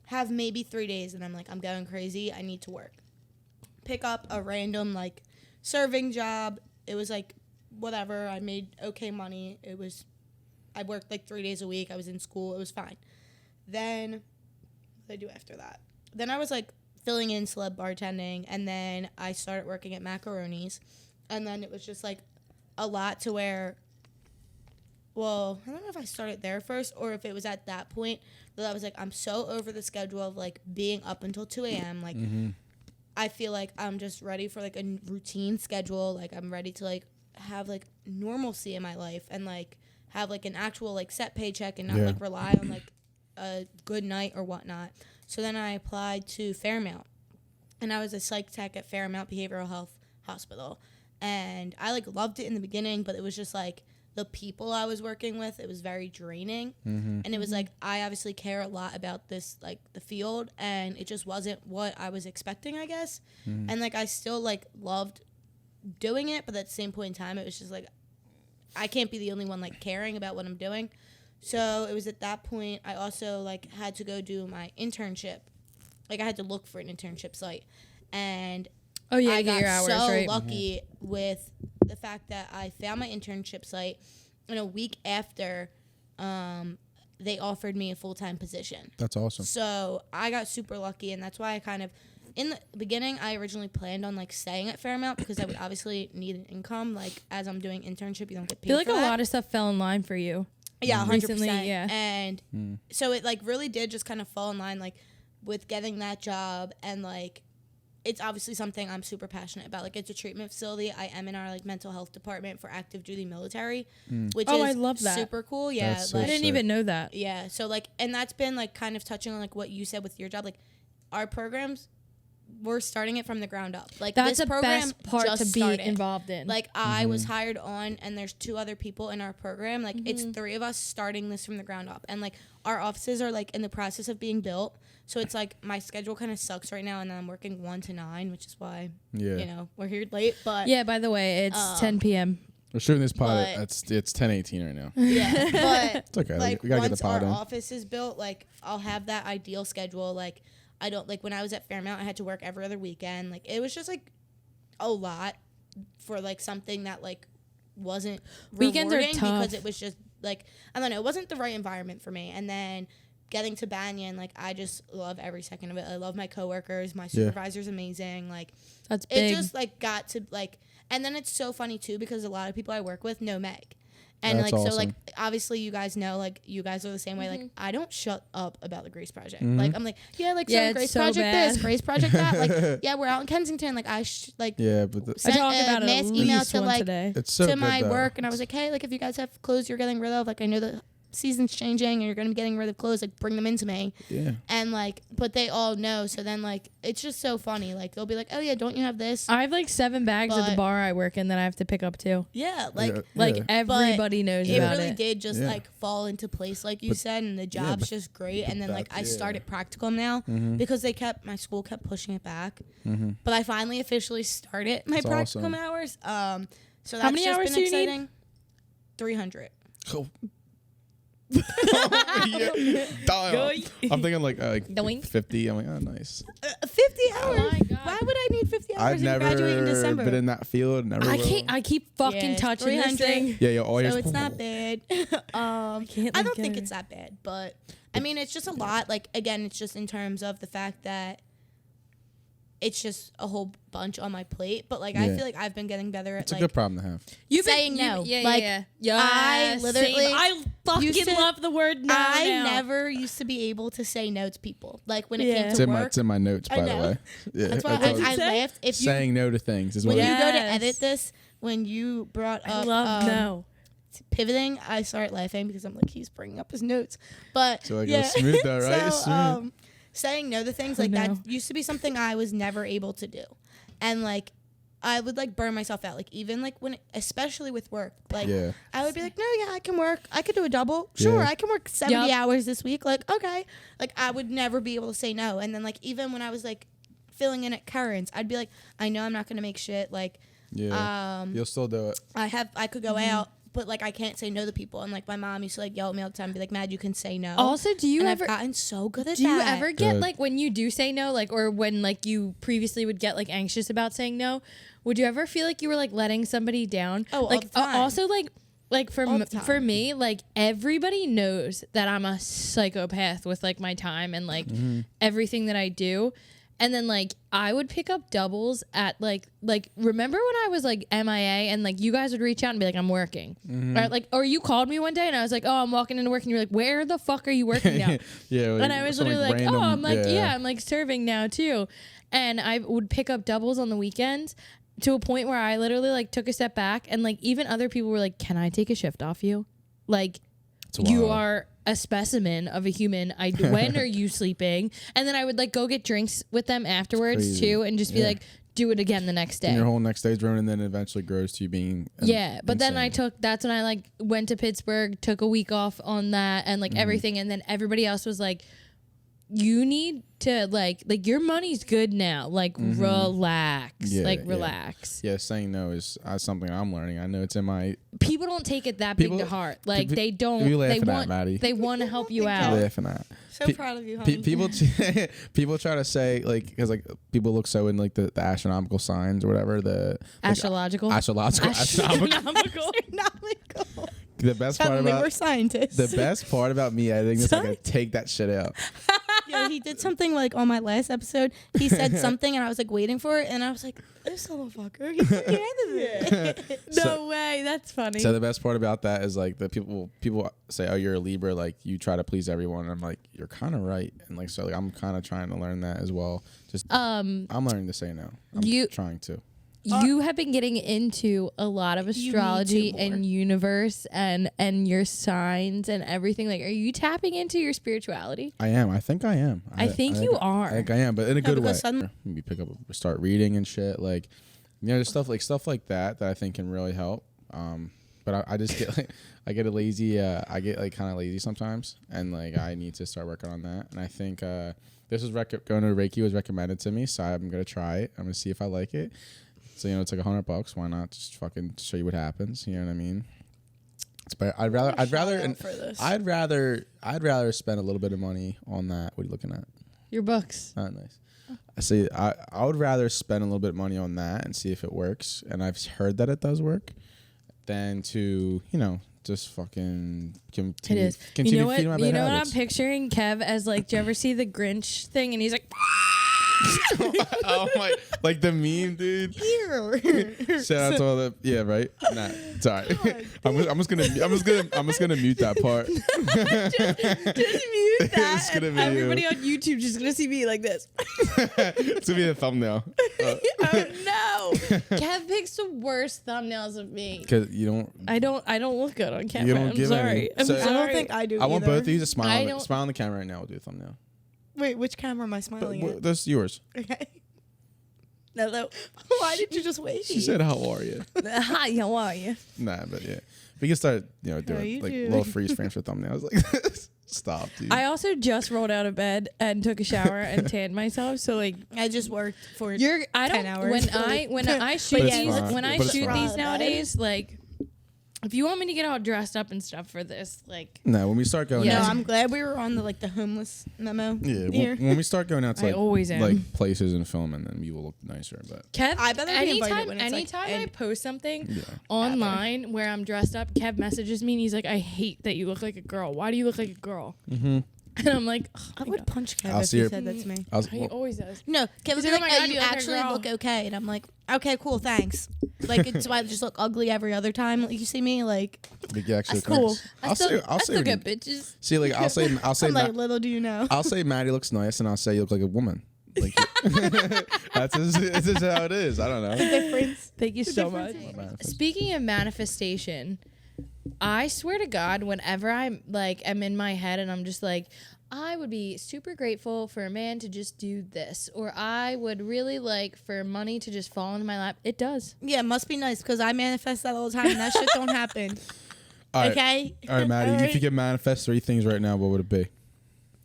D: have maybe 3 days, and I'm like, I'm going crazy. I need to work. Pick up a random like serving job. It was like whatever. I made okay money. I worked like 3 days a week. I was in school. It was fine. Then what did I do after that? Then I was like filling in celeb bartending, and then I started working at Macaroni's, and then it was just like a lot to where, well, I don't know if I started there first or if it was at that point that I was like, I'm so over the schedule of like being up until 2 a.m. Like, I feel like I'm just ready for like a routine schedule. Like, I'm ready to like have like normalcy in my life and like have like an actual like set paycheck and not like rely on like a good night or whatnot. So then I applied to Fairmount, and I was a psych tech at Fairmount Behavioral Health Hospital, and I like loved it in the beginning, but it was just like the people I was working with, it was very draining, and it was like I obviously care a lot about this like the field, and it just wasn't what I was expecting, I guess. And like I still like loved doing it, but at the same point in time, it was just like I can't be the only one like caring about what I'm doing. So it was at that point I also like had to go do my internship. Like I had to look for an internship site, and I got
C: your hours,
D: so
C: right?
D: lucky with the fact that I found my internship site, and a week after, they offered me a full-time position.
B: That's awesome.
D: So I got super lucky, and that's why I kind of, in the beginning, I originally planned on like staying at Fairmount because I would obviously need an income. Like as I'm doing internship, you don't get paid.
C: I feel like
D: for
C: a
D: that.
C: lot of stuff fell in line for you.
D: Yeah, 100%.
C: Recently, yeah.
D: And so it like really did just kind of fall in line like with getting that job, and like it's obviously something I'm super passionate about. Like it's a treatment facility. I am in our like mental health department for active duty military, which is
C: I love that.
D: super cool. Yeah.
B: That's so
C: I
D: like,
C: didn't even know that.
D: yeah. So like, and that's been like kind of touching on like what you said with your job. Like our programs, we're starting it from the ground up. Like
C: That's
D: this
C: the
D: program
C: best part
D: just
C: to be
D: started.
C: involved in.
D: Like I was hired on, and there's 2 other people in our program. Like it's 3 of us starting this from the ground up, and like our offices are like in the process of being built. So it's like my schedule kind of sucks right now, and then I'm working 1 to 9, which is why you know we're here late. But
C: Yeah, by the way, it's 10 p.m.
B: We're shooting this pod.
D: but-
B: It's 10:18 right now.
D: yeah, but
B: It's okay.
D: like
B: we gotta get
D: once
B: the pod
D: our
B: in.
D: office is built, like I'll have that ideal schedule. Like I don't like when I was at Fairmount, I had to work every other weekend. Like it was just like a lot for like something that like wasn't
C: Weekends are
D: rewarding
C: tough.
D: because it was just like I don't know, it wasn't the right environment for me. And then getting to Banyan, like I just love every second of it. I love my coworkers, my supervisor's amazing. Like
C: That's big.
D: it just like got to like, and then it's so funny too because a lot of people I work with know Meg. And
B: That's
D: like
B: awesome.
D: so like obviously you guys know like you guys are the same way. Like I don't shut up about the Grace Project. Like I'm like so
C: it's
D: Grace
C: so
D: Project
C: bad.
D: this, Grace Project that. Like yeah, we're out in Kensington. Like
B: Yeah, but
C: I
D: sent
C: talk
D: a
C: about it
D: mass
C: at
D: email
C: least
D: to
C: one
D: like
C: today.
B: it's so
D: to
B: good
D: my
B: though.
D: work, and I was like, hey, like if you guys have clothes you're getting rid of, like I know that season's changing and you're going to be getting rid of clothes, like bring them into me.
B: Yeah.
D: And like, but they all know. So then like, it's just so funny. Like they'll be like, oh yeah, don't you have this?
C: I have like 7 bags at the
D: But-
C: bar I work in that I have to pick up too.
D: Yeah. Like,
B: Yeah.
C: Like everybody knows
D: it
C: about
D: really
C: it.
D: did just
B: Yeah.
D: like fall into place, like you
B: But-
D: said, and the job's just great. And then like I
B: that's-
D: started practicum now because my school kept pushing it back. But I finally officially started my
B: That's
D: practicum
B: awesome.
D: hours. So that's
C: How many
D: just
C: hours
D: been
C: do you need?
D: exciting. 300.
B: Oh. Yeah. Dial. I'm thinking like
C: Doink.
B: 50. I'm like, oh, nice.
D: 50 hours.
C: my God.
D: Why would I need 50 hours
B: I've
D: and graduate in
B: never
D: December?
B: been in that field. Never.
C: I
B: will.
C: can't. I keep fucking
D: Yeah,
C: touching this
D: 300.
C: thing.
B: Yeah, yo, all
D: So
B: your
D: it's not bad. I
C: can't,
D: don't
C: like,
D: think
C: get it.
D: it's that bad, but I mean, it's just a lot. Like again, it's just in terms of the fact that it's just a whole bunch on my plate. But like, I
B: Yeah.
D: feel like I've been getting better at
B: It's a
D: like
B: good problem to have.
C: You've
D: saying no.
C: Yeah,
D: Like,
C: yeah, yeah.
D: I literally
C: same. I fucking
D: used to-
C: love the word no.
D: I
C: now.
D: never used to be able to say no to people. Like when it
C: Yeah.
D: came
B: It's
D: to
B: in my
D: work.
B: it's in my notes,
D: I
B: by the
D: know.
B: way. Yeah,
D: That's why
B: told you.
D: I
C: Say-
D: laughed. If you
B: Saying no to things is what
D: when
B: it
D: you
B: is.
D: go to
C: Yes.
D: edit this, when you brought
C: I
D: up
C: love no.
D: pivoting, I start laughing because I'm like, he's bringing up his notes. But
B: So, like, it
D: yeah.
B: was smooth though, right? It's
D: So,
B: smooth.
D: saying no to things
C: Oh,
D: like
C: no.
D: that used to be something I was never able to do. And like I would like burn myself out. Like even like when, especially with work, like
B: Yeah.
D: I would be like, no, yeah, I can work. I could do a double. Sure,
B: Yeah.
D: I can work 70
C: Yup.
D: hours this week. Like, okay. Like I would never be able to say no. And then like even when I was like filling in at Currents, I'd be like, I know I'm not gonna make shit. Like
B: Yeah. You'll still do it.
D: I could go out, but like I can't say no to people. And like my mom used to like yell at me all the time and be like, Mad, you can say no.
C: Also, do you
D: and
C: ever
D: I've gotten so good at
C: do
D: that.
C: you ever get
B: Good.
C: like when you do say no, like or when like you previously would get like anxious about saying no? Would you ever feel like you were like letting somebody down?
D: Oh, all
C: like
D: the time.
C: also like for
D: All the time.
C: for me, like everybody knows that I'm a psychopath with like my time and like everything that I do. And then like I would pick up doubles at like remember when I was like MIA and like you guys would reach out and be like, I'm working. Or you called me one day and I was like, oh, I'm walking into work, and you're like, where the fuck are you working now?
B: Yeah.
C: And I was
B: some,
C: literally like,
B: random-
C: oh, I'm like, yeah, I'm like serving now too. And I would pick up doubles on the weekends to a point where I literally like took a step back and like even other people were like, can I take a shift off you? Like
B: It's
C: you
B: wild.
C: are a specimen of a human. When are you sleeping? And then I would like go get drinks with them afterwards
B: crazy.
C: too and just be
B: Yeah.
C: like, do it again the next
B: And
C: day.
B: your whole next day's ruined, and then it eventually grows to you being.
C: Yeah, but then
B: insane.
C: that's when I like went to Pittsburgh, took a week off on that and like everything. And then everybody else was like, you need to like your money's good now. Like relax,
B: Yeah,
C: like
B: yeah.
C: relax.
B: Yeah, saying no is something I'm learning. I know it's in my.
C: People don't take it that big
B: People-
C: to heart. Like
B: pe-
C: they don't.
B: you
C: They
B: laughing at,
C: want.
B: Maddie.
C: They want to help you
D: think
C: out.
B: Laughing at.
D: So
B: Pe-
D: proud of you, honey.
B: People, people try to say like because like people look so in like the astronomical signs or whatever the like,
C: Astrological.
B: astronomical.
C: Astronomical.
D: Astronomical.
B: The best part
D: Suddenly we're
B: about
D: scientists.
B: the best part about me editing this, I can take that shit out.
D: Yeah, he did something like on my last episode. He said something and I was like waiting for it, and I was like, "This motherfucker, he fucking ended it."
C: No way. That's funny.
B: So the best part about that is like the people say, "Oh, you're a Libra, like you try to please everyone." And I'm like, "You're kind of right," and like so like I'm kind of trying to learn that as well. Just I'm learning to say no. I'm trying to.
C: You have been getting into a lot of astrology
D: more.
C: and universe and your signs and everything. Like, are you tapping into your spirituality?
B: I am. I think I am.
C: I think you are.
B: I think I am, but in a good way.
D: because suddenly-
B: Maybe pick up, start reading and shit. Like, you know, there's stuff like that I think can really help. But I just get like I get lazy. I get like kind of lazy sometimes, and like I need to start working on that. And I think this was going to Reiki was recommended to me, so I'm gonna try it. I'm gonna see if I like it. So you know, it's like $100. Why not just fucking show you what happens? You know what I mean? It's better. I'd rather spend a little bit of money on that. What are you looking at?
C: Your books.
B: Oh, nice. I see. I would rather spend a little bit of money on that and see if it works. And I've heard that it does work, than to just fucking continue.
C: It is.
B: Continue
C: You know what?
B: feeding my bad
C: You know what I'm
B: habits.
C: picturing Kev as like. Do you ever see the Grinch thing? And he's like,
B: Oh my, like the meme, dude.
D: Here.
B: Shout out to all the right. Nah, sorry. I'm just gonna mute that part.
C: Just mute that.
B: It's gonna
C: and
B: be
C: everybody
B: you.
C: on YouTube just gonna see me like this.
B: It's gonna be the thumbnail.
C: Oh no! Kev picks the worst thumbnails of me.
B: Cause you don't.
C: I don't look good on camera.
B: You don't
C: I'm
B: give
C: sorry.
B: any.
C: I'm
B: So-
C: sorry.
D: I don't think I do.
B: I want
D: either.
B: both of you to smile.
C: I
B: On,
C: don't-
B: smile on the camera right now. We'll do a thumbnail.
D: Wait, which camera am I smiling at?
B: That's yours.
D: Okay. No. Why did you just wait?
B: She said, "How are you?"
C: Hi, how are you?
B: Nah, but yeah, we can start. Doing
D: you
B: like
D: doing?
B: little freeze frames for thumbnails. Like, stop, dude.
C: I also just rolled out of bed and took a shower and tanned myself. So like,
D: I just worked for
C: I
D: 10
C: don't
D: hours.
C: when I shoot
B: But it's
C: these
B: fine.
C: when I
B: But it's
C: shoot
B: fine.
C: these nowadays, like, if you want me to get all dressed up and stuff for this, like,
B: No, when we start going,
C: Yeah.
D: No,
B: out,
D: I'm glad we were on the homeless memo.
B: yeah,
D: here.
B: when we start going out to
C: I
B: like,
C: always am.
B: like places and filming, then you will look nicer. But
C: Kev,
D: I better be invited when it's, like,
C: anytime I
D: and-
C: post something
B: yeah,
C: online where I'm dressed up, Kev messages me and he's like, "I hate that you look like a girl. Why do you look like a girl?"
B: mm-hmm.
C: And I'm like,
D: I would punch Kev
B: I'll
D: if
B: see
D: he
B: her-
D: said that to me.
B: I was,
C: he always does.
D: No, Kevin's
C: He's like,
D: like,
C: "Oh my God,
D: you
C: you look like a
D: actually
C: girl."
D: look okay. And I'm like, okay, cool, thanks. Like, so I just look ugly every other time you see me? Like,
B: we can actually.
D: That's cool.
B: I'll say.
C: I still
B: when
C: get
B: you-
C: bitches.
B: See, like I'll say.
D: I'm like, little do you know.
B: I'll say Maddie looks nice, and I'll say you look like a woman. Like that's just how it is. I don't know.
D: Difference.
C: Thank you so much.
B: Manifest.
C: Speaking of manifestation, I swear to God, whenever I'm like, I'm in my head and I'm just like, I would be super grateful for a man to just do this, or I would really like for money to just fall into my lap. It does.
D: Yeah, it must be nice because I manifest that all the time and that shit don't happen.
B: All right,
D: Okay?
B: all right, Maddie.
D: All
B: You
D: right?
B: could get manifest 3 things right now. What would it be?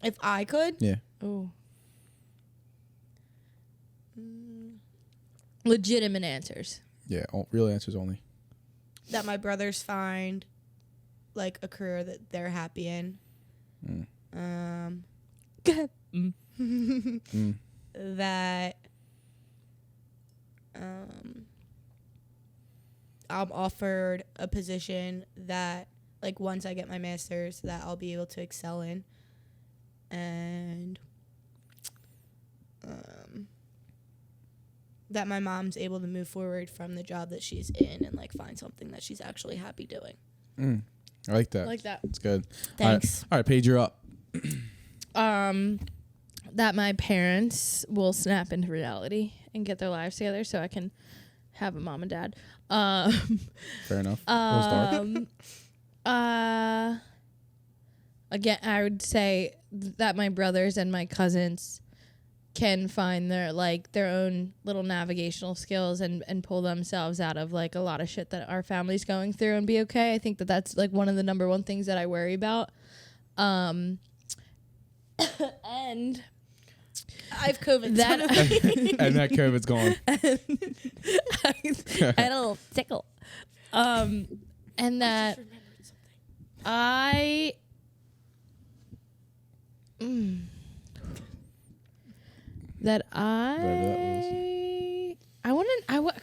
D: If I could,
B: Yeah.
C: Oh. Legitimate answers.
B: Yeah. Real answers only.
D: that my brothers find like a career that they're happy in. That I'm offered a position that, like, once I get my master's, that I'll be able to excel in, and that my mom's able to move forward from the job that she's in and like find something that she's actually happy doing.
B: I like that.
C: I like that.
B: It's good.
D: Thanks.
B: All right, Paige, you're up.
C: That my parents will snap into reality and get their lives together so I can have a mom and dad.
B: Fair enough.
C: Again, I would say that my brothers and my cousins can find their own little navigational skills and pull themselves out of like a lot of shit that our family's going through and be okay. I think that that's like one of the number one things that I worry about. And
D: I have COVID.
C: that
B: And that COVID's gone.
C: I had a little tickle. And that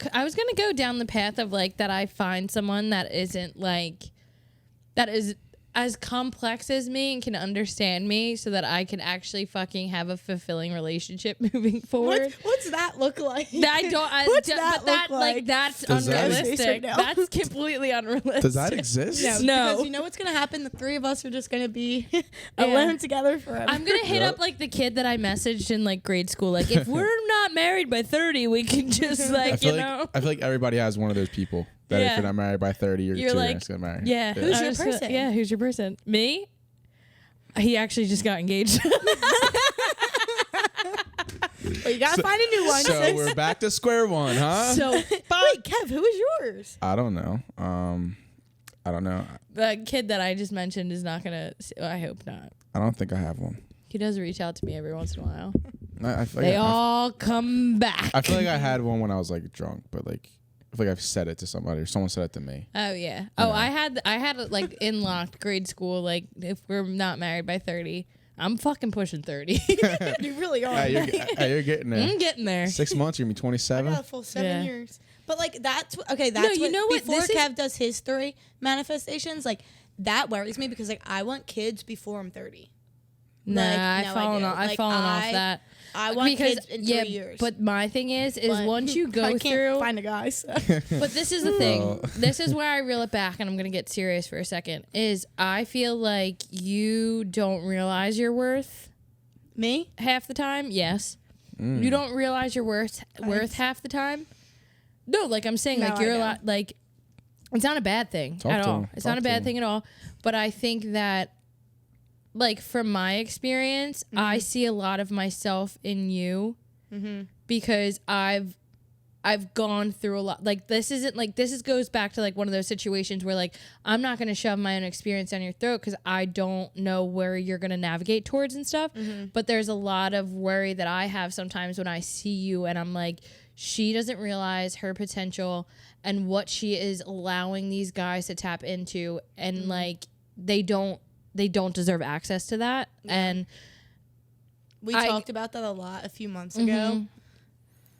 C: I was gonna go down the path of like that I find someone that isn't like that is as complex as me and can understand me so that I can actually fucking have a fulfilling relationship moving forward.
D: What's that look like?
C: What's that
D: look
C: like?
D: like?
C: That's
B: Does that
C: unrealistic.
D: exist?
C: That's completely unrealistic.
B: Does that exist?
C: No.
D: Because you know what's gonna happen? The three of us are just gonna be alone together forever.
C: I'm gonna hit
B: Yep.
C: up like the kid that I messaged in like grade school. Like, if we're not married by 30, we can just like
B: I feel
C: know.
B: like everybody has one of those people that if
C: Yeah.
B: you're not married by 30, you're
C: You're
B: too
C: like,
B: just gonna marry.
C: Yeah,
D: Who's your
C: I was gonna-
D: person?
C: Yeah, who's your person? Me? He actually just got engaged.
D: Well, you gotta find a new one.
B: So
D: sis.
B: we're back to square one, huh?
C: So
D: Wait, Kev, who is yours?
B: I don't know. I don't know.
C: the kid that I just mentioned is not gonna. I hope not.
B: I don't think I have one.
C: He does reach out to me every once in a while.
B: I feel
C: They
B: like
C: all come back.
B: I feel like I had one when I was like drunk, but like I feel like I've said it to somebody or someone said it to me.
C: Oh yeah. Oh, I had like in locked grade school. Like, if we're not married by 30, I'm fucking pushing 30.
D: You really are.
B: Hey, you're getting there.
C: I'm getting there.
B: 6 months, you're gonna be
D: I
B: 27.
D: got a full 7
C: Yeah.
D: years. But like that's okay. That's
C: you know what?
D: Before
C: This is-
D: Kev does his 3 manifestations, like that worries me because like I want kids before I'm 30.
C: Nah,
D: Like,
C: I've
D: no,
C: fallen
D: I
C: off.
D: do.
C: I've
D: Like,
C: fallen off that.
D: I want kids in 3 years.
C: But my thing is
D: But
C: once you go
D: I can't
C: through.
D: find a guy. So.
C: But this is the thing. This is where I reel it back, and I'm gonna get serious for a second. Is I feel like you don't realize your worth.
D: Me?
C: Half the time, yes. You don't realize your worth half the time. No, like I'm saying,
D: No,
C: like you're
D: I
C: a
D: know.
C: lot. Like it's not a bad thing at all. It's not a bad thing at all. But I think that, like from my experience, I see a lot of myself in you because I've gone through a lot. Like this goes back to like one of those situations where like I'm not going to shove my own experience down your throat because I don't know where you're going to navigate towards and stuff. But there's a lot of worry that I have sometimes when I see you and I'm like, she doesn't realize her potential and what she is allowing these guys to tap into, and like they don't deserve access to that. And
D: We talked about that a lot a few months ago.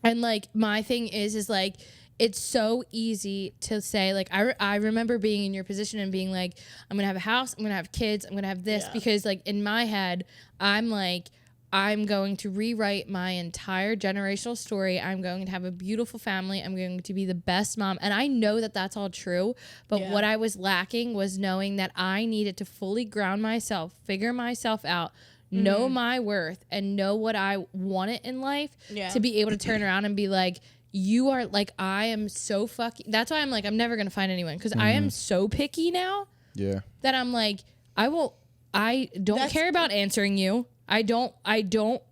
C: And like my thing is like it's so easy to say like I remember being in your position and being like, I'm gonna have a house, I'm gonna have kids, I'm gonna have this, because like in my head I'm like, I'm going to rewrite my entire generational story. I'm going to have a beautiful family. I'm going to be the best mom. And I know that that's all true. But what I was lacking was knowing that I needed to fully ground myself, figure myself out, know my worth, and know what I wanted in life to be able to turn around and be like, you are like, I am so fucking. That's why I'm like, I'm never going to find anyone, because I am so picky now that I'm like, I don't care about answering you. I don't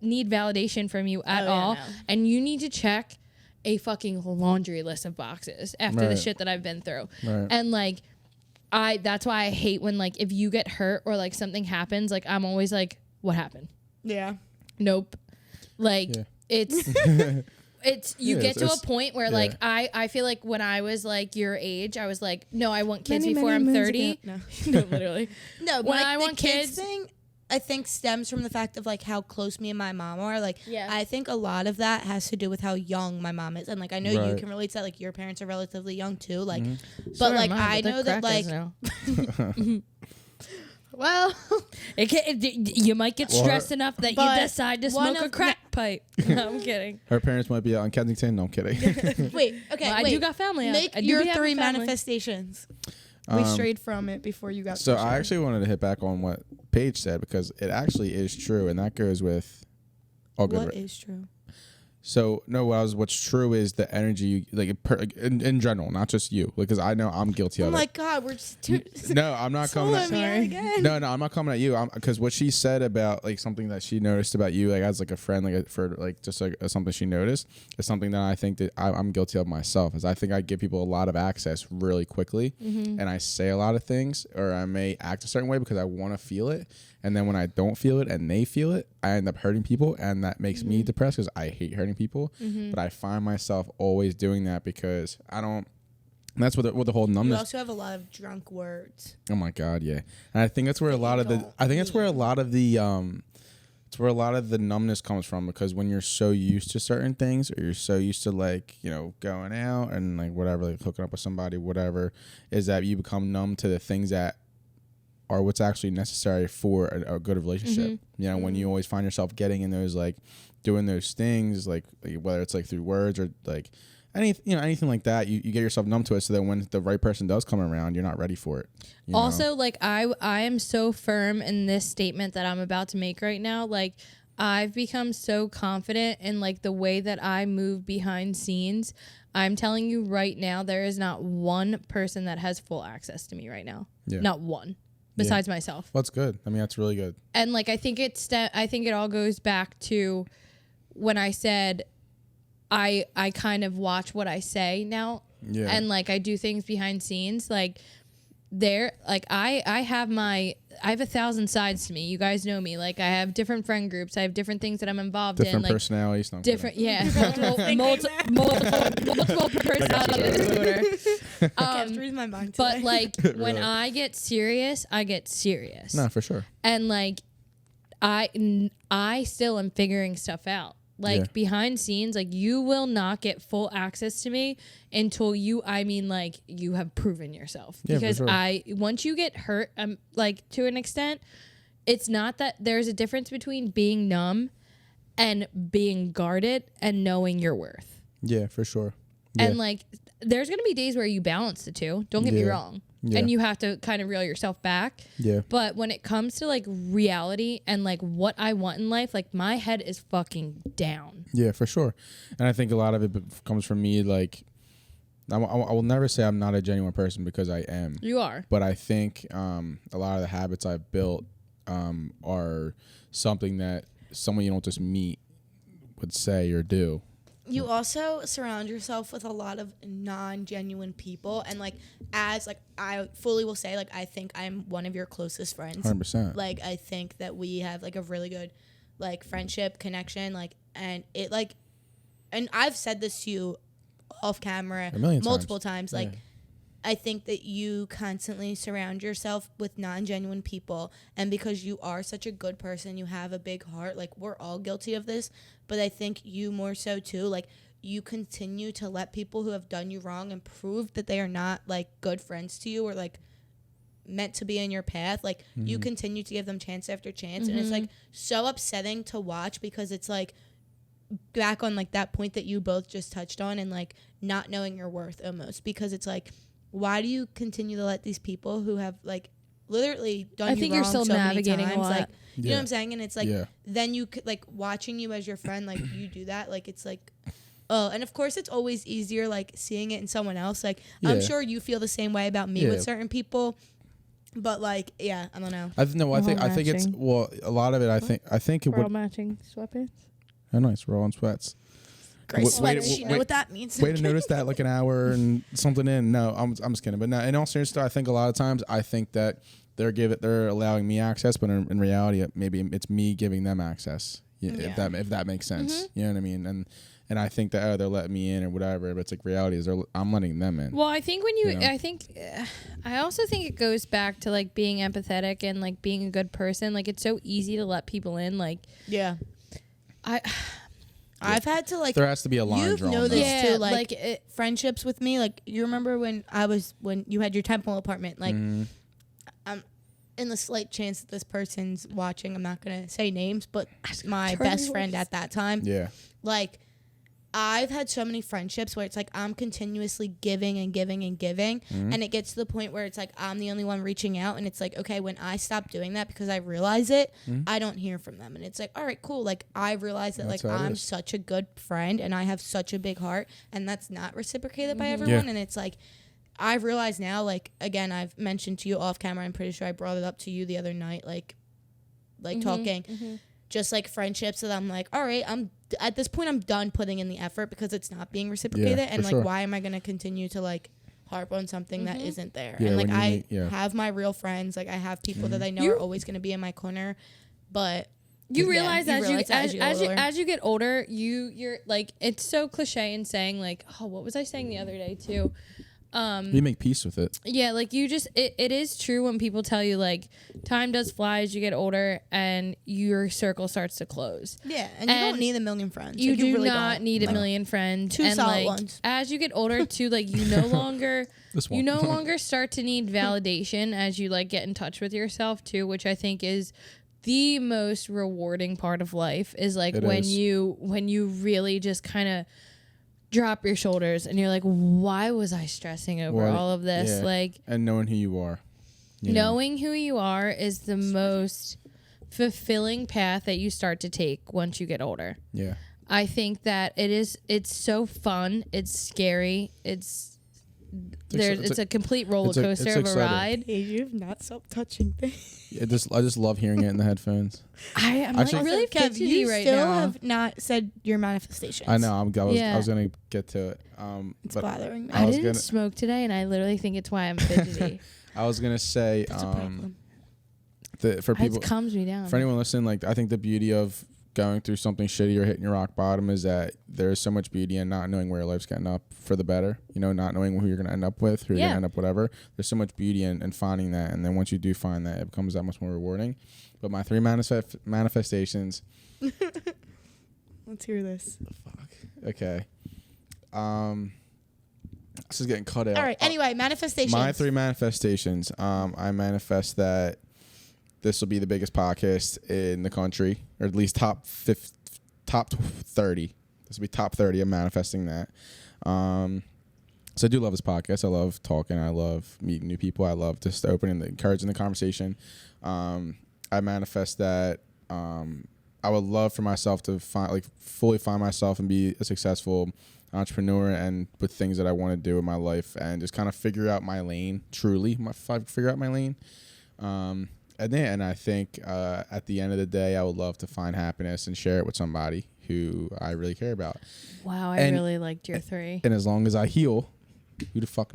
C: need validation from you at all.
D: No.
C: And you need to check a fucking laundry list of boxes after the shit that I've been through. And like, that's why I hate when like, if you get hurt or like something happens, like I'm always like, what happened?
D: Yeah.
C: Nope. Like it's, you get to a point where like, I feel like when I was like your age, I was like, no, I want kids before I'm 30.
D: No.
C: No, literally.
D: No,
C: When
D: like,
C: I
D: the
C: want kids
D: thing, I think stems from the fact of like how close me and my mom are. Like, I think a lot of that has to do with how young my mom is, and like I know you can relate to that. Like your parents are relatively young too. Like, but like I know that like, well,
C: you might get stressed enough that you decide to smoke a crack pipe. No, I'm kidding.
B: Her parents might be out in Kensington. No, I'm kidding.
D: wait, okay,
C: Well, I do got family.
D: Make
C: I do
D: your
C: have
D: 3
C: family.
D: manifestations. We strayed from it before you got.
B: So I actually wanted to hit back on what Paige said, because it actually is true, and that goes with all good.
D: What is true?
B: So no, what's true is the energy you, like in general, not just you, because I know I'm guilty
D: Oh
B: of
D: my
B: it.
D: God, we're just too.
B: No, I'm not coming at
D: again.
B: No, I'm not coming at you. Because what she said about like something that she noticed about you, like as like a friend, like for like just like something she noticed, is something that I think that I'm guilty of myself. Is I think I give people a lot of access really quickly, and I say a lot of things, or I may act a certain way because I want to feel it, and then when I don't feel it and they feel it, I end up hurting people, and that makes me depressed because I hate hurting people. But I find myself always doing that because I don't. And that's what the whole numbness.
D: You also have a lot of drunk words.
B: Oh my God, yeah. And I think that's where a lot of the. I think that's where a lot of the. It's where a lot of the numbness comes from, because when you're so used to certain things, or you're so used to like, you know, going out and like whatever, like hooking up with somebody, whatever, is that you become numb to the things that are what's actually necessary for a good relationship. You know, when you always find yourself getting in those like doing those things, like whether it's like through words or like anything like that, you get yourself numb to it, so that when the right person does come around, you're not ready for it.
C: Also, like I am so firm in this statement that I'm about to make right now. Like I've become so confident in like the way that I move behind scenes. I'm telling you right now, there is not one person that has full access to me right now. Not one. Besides myself.
B: Well, that's good. I mean, that's really good.
C: And like I think it all goes back to when I said I kind of watch what I say now. Yeah. And like I do things behind scenes. Like I have 1,000 sides to me. You guys know me. Like I have different friend groups. I have different things that I'm involved in.
B: Different
C: like
B: personalities. No,
C: different, yeah. multiple personality disorder.
D: Read my mind today.
C: But like when I get serious, I get serious.
B: No, for sure.
C: And like I still am figuring stuff out. Like behind scenes, like you will not get full access to me until you have proven yourself.
B: Yeah,
C: because
B: for sure.
C: once you get hurt, like to an extent, it's not that there's a difference between being numb and being guarded and knowing your worth.
B: Yeah, for sure. Yeah.
C: And like, there's going to be days where you balance the two. Don't get me wrong.
B: Yeah.
C: And you have to kind of reel yourself back.
B: Yeah.
C: But when it comes to like reality and like what I want in life, like my head is fucking down.
B: Yeah, for sure. And I think a lot of it comes from me. Like, I will never say I'm not a genuine person because I am.
C: You are.
B: But I think a lot of the habits I've built are something that someone you don't just meet would say or do.
D: You also surround yourself with a lot of non-genuine people, and like, as like I fully will say, like I think I'm one of your closest friends.
B: 100%.
D: Like I think that we have like a really good like friendship connection, like, and it like, and I've said this to you off camera multiple times. Like, I think that you constantly surround yourself with non-genuine people, and because you are such a good person, you have a big heart. Like, we're all guilty of this, but I think you more so too. Like, you continue to let people who have done you wrong and prove that they are not like good friends to you or like meant to be in your path. Like, you continue to give them chance after chance, and it's like so upsetting to watch, because it's like back on like that point that you both just touched on, and like not knowing your worth almost, because it's like, why do you continue to let these people who have like literally done you wrong? I think you're still so navigating many times, a lot. Like, you know what I'm saying? And it's like, then you could like watching you as your friend, like you do that, like it's like, oh, and of course it's always easier like seeing it in someone else. Like I'm sure you feel the same way about me with certain people, but like, I don't know.
B: I think it's a lot of it. I think
C: we're all matching sweatpants.
B: Oh, nice, we're all in sweats.
D: Great sweaters. You know what that means.
B: Way to notice that, like an hour and something in. No, I'm just kidding. But no, in all seriousness, I think a lot of times I think that they're allowing me access, but in reality, maybe it's me giving them access. If that makes sense. You know what I mean? And I think that they're letting me in or whatever, but it's like reality is I'm letting them in.
C: Well, I think I also think it goes back to like being empathetic and like being a good person. Like, it's so easy to let people in. Like,
D: I've had to like.
B: There has to be a line drawn.
D: You know this too, like friendships with me. Like, you remember when you had your temple apartment? Like, in the slight chance that this person's watching, I'm not gonna say names, but my best friend at that time. Yeah. Like, I've had so many friendships where it's like I'm continuously giving and giving and giving, and it gets to the point where it's like I'm the only one reaching out, and it's like, okay, when I stop doing that because I realize it, I don't hear from them, and it's like, all right, cool. Like, I realize that like I'm such a good friend and I have such a big heart, and that's not reciprocated by everyone, and it's like I've realized now, like, again, I've mentioned to you off camera, I'm pretty sure I brought it up to you the other night, like talking. Just like friendships that I'm like, all right, at this point I'm done putting in the effort because it's not being reciprocated, and like why am I gonna continue to like harp on something that isn't there? And like I have my real friends, like I have people that I know are always gonna be in my corner, but
C: you realize as you get older, you're like, it's so cliche in saying like, oh, what was I saying the other day too?
B: You make peace with it.
C: Yeah, like you just, it is true when people tell you like time does fly as you get older and your circle starts to close.
D: Yeah, and you don't need a million friends.
C: You
D: like,
C: do
D: really
C: not
D: don't.
C: need a million friends.
D: Two
C: and
D: solid
C: like,
D: ones.
C: As you get older too, like you no longer start to need validation as you like get in touch with yourself too, which I think is the most rewarding part of life, is like when you really just kind of drop your shoulders and you're like, why was I stressing over all of this?
B: Yeah.
C: Like,
B: and knowing who you are.
C: Knowing who you are is the most fulfilling path that you start to take once you get older. Yeah. I think that it's so fun. It's scary. It's a complete roller coaster of a ride.
D: Hey, you've not stopped touching things.
B: I just love hearing it in the headphones.
C: I'm like really fidgety right now.
D: You still have not said your manifestations.
B: I know. I was gonna get to it.
D: It's bothering me.
C: I didn't smoke today, and I literally think it's why I'm fidgety.
B: I was gonna say,
D: that's a problem.
B: For people,
C: it calms me down.
B: For anyone listening, like I think the beauty of going through something shitty or hitting your rock bottom is that there's so much beauty in not knowing where your life's getting up for the better. You know, not knowing who you're going to end up with, who you're going to end up whatever. There's so much beauty in finding that. And then once you do find that, it becomes that much more rewarding. But my 3 manifestations.
D: Let's hear this.
B: Fuck. Okay. This is getting cut out.
D: All right. Anyway, manifestations.
B: My 3 manifestations. I manifest that this will be the biggest podcast in the country, or at least top 30. This will be top 30. I'm manifesting that. So I do love this podcast. I love talking. I love meeting new people. I love just encouraging the conversation. I manifest that I would love for myself to fully find myself and be a successful entrepreneur and with things that I want to do in my life, and just kind of figure out my lane. Truly, figure out my lane. And I think at the end of the day, I would love to find happiness and share it with somebody who I really care about.
C: Wow, I really liked your 3.
B: And as long as I heal, who the fuck,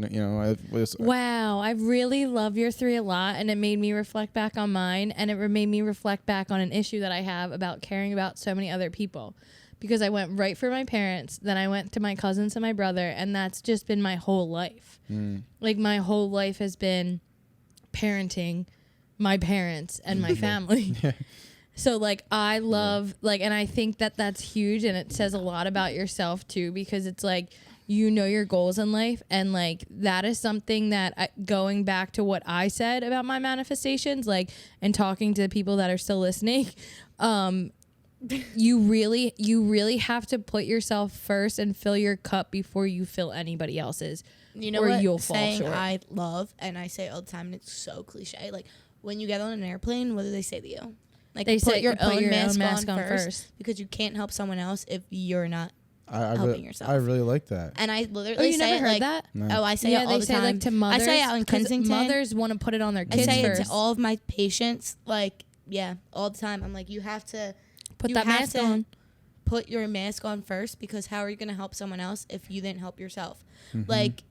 C: Wow, I really love your 3 a lot, and it made me reflect back on mine, and it made me reflect back on an issue that I have about caring about so many other people. Because I went right for my parents, then I went to my cousins and my brother, and that's just been my whole life. Like, my whole life has been parenting my parents and my family. So, like, I love, like, and I think that that's huge, and it says a lot about yourself, too, because it's, like, you know your goals in life, and, like, that is something that, going back to what I said about my manifestations, like, and talking to the people that are still listening, you really have to put yourself first and fill your cup before you fill anybody else's.
D: You know what you'll fall short. I love, and I say it all the time, and it's so cliche, like, when you get on an airplane, what do they say to you? Like, they put your own mask on first, because you can't help someone else if you're not helping yourself.
B: I really like that.
D: And I literally say
C: never
D: it
C: heard
D: like,
C: that?
B: No.
D: Oh, I say it all the time.
C: Like, to mothers.
D: I say it out in Kensington.
C: Mothers want to put it on their kids
D: I say
C: first.
D: it to all of my patients, like, all the time. I'm like, you have to
C: put that mask on.
D: Put your mask on first, because how are you going to help someone else if you didn't help yourself?
B: Mm-hmm.
D: Like,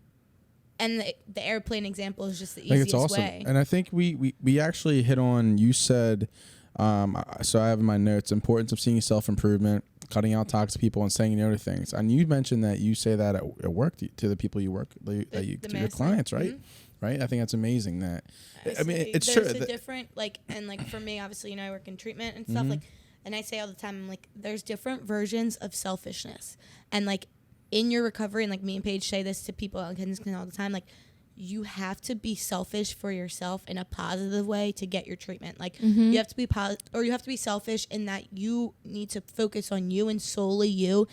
D: and the airplane example is just the easiest
B: it's awesome.
D: way.
B: And I think we actually hit on, you said, so I have in my notes, importance of seeing self-improvement, cutting out toxic people, and saying no to things. And you mentioned that you say that at work to the people you work, to your clients, right? Mm-hmm. Right? I think that's amazing. That I mean, it's
D: there's
B: true.
D: A different, like, and like for me, obviously, you know, I work in treatment and stuff,
B: mm-hmm.
D: like, and I say all the time, I'm like, there's different versions of selfishness, and like in your recovery, and like me and Paige say this to people all the time, like, you have to be selfish for yourself in a positive way to get your treatment. Like,
C: mm-hmm.
D: you have to be you have to be selfish in that you need to focus on you and solely you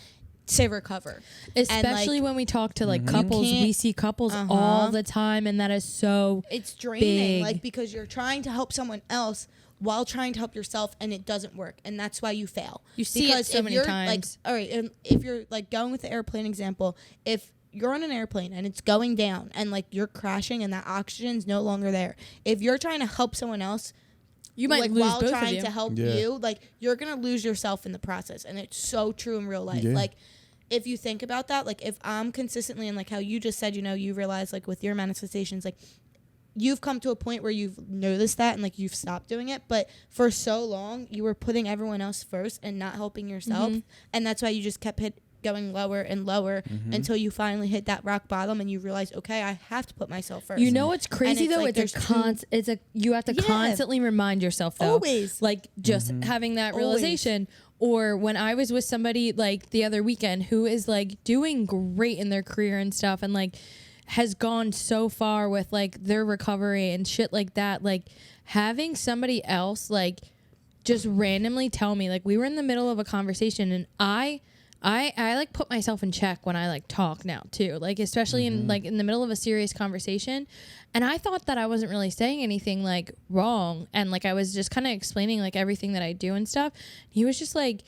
D: to recover.
C: Especially when we talk to, like, mm-hmm. couples, we see couples all the time, and that is so
D: it's draining,
C: big.
D: like, because you're trying to help someone else while trying to help yourself, and it doesn't work, and that's why you fail.
C: You see it so many times.
D: Like, all right, if you're like going with the airplane example, if you're on an airplane and it's going down and like you're crashing and that oxygen's no longer there, if you're trying to help someone else,
C: you might
D: like,
C: lose
D: while
C: both
D: trying
C: of you.
D: to help you, like, you're gonna lose yourself in the process, and it's so true in real life.
B: Yeah.
D: Like, if you think about that, like, if I'm consistently, and like how you just said, you know, you realize, like, with your manifestations, like, you've come to a point where you've noticed that and like you've stopped doing it, but for so long you were putting everyone else first and not helping yourself, mm-hmm. and that's why you just kept going lower and lower, mm-hmm. until you finally hit that rock bottom and you realize, okay, I have to put myself first.
C: You know what's crazy though?
D: Like,
C: you have to constantly remind yourself though.
D: Always.
C: Like, just
B: mm-hmm.
C: having that realization. Or when I was with somebody like the other weekend who is like doing great in their career and stuff, and like has gone so far with like their recovery and shit like that, like having somebody else like just randomly tell me, like, we were in the middle of a conversation and I like put myself in check when I like talk now too, like especially mm-hmm. in the middle of a serious conversation, and I thought that I wasn't really saying anything like wrong, and like I was just kind of explaining like everything that I do and stuff. He was just like,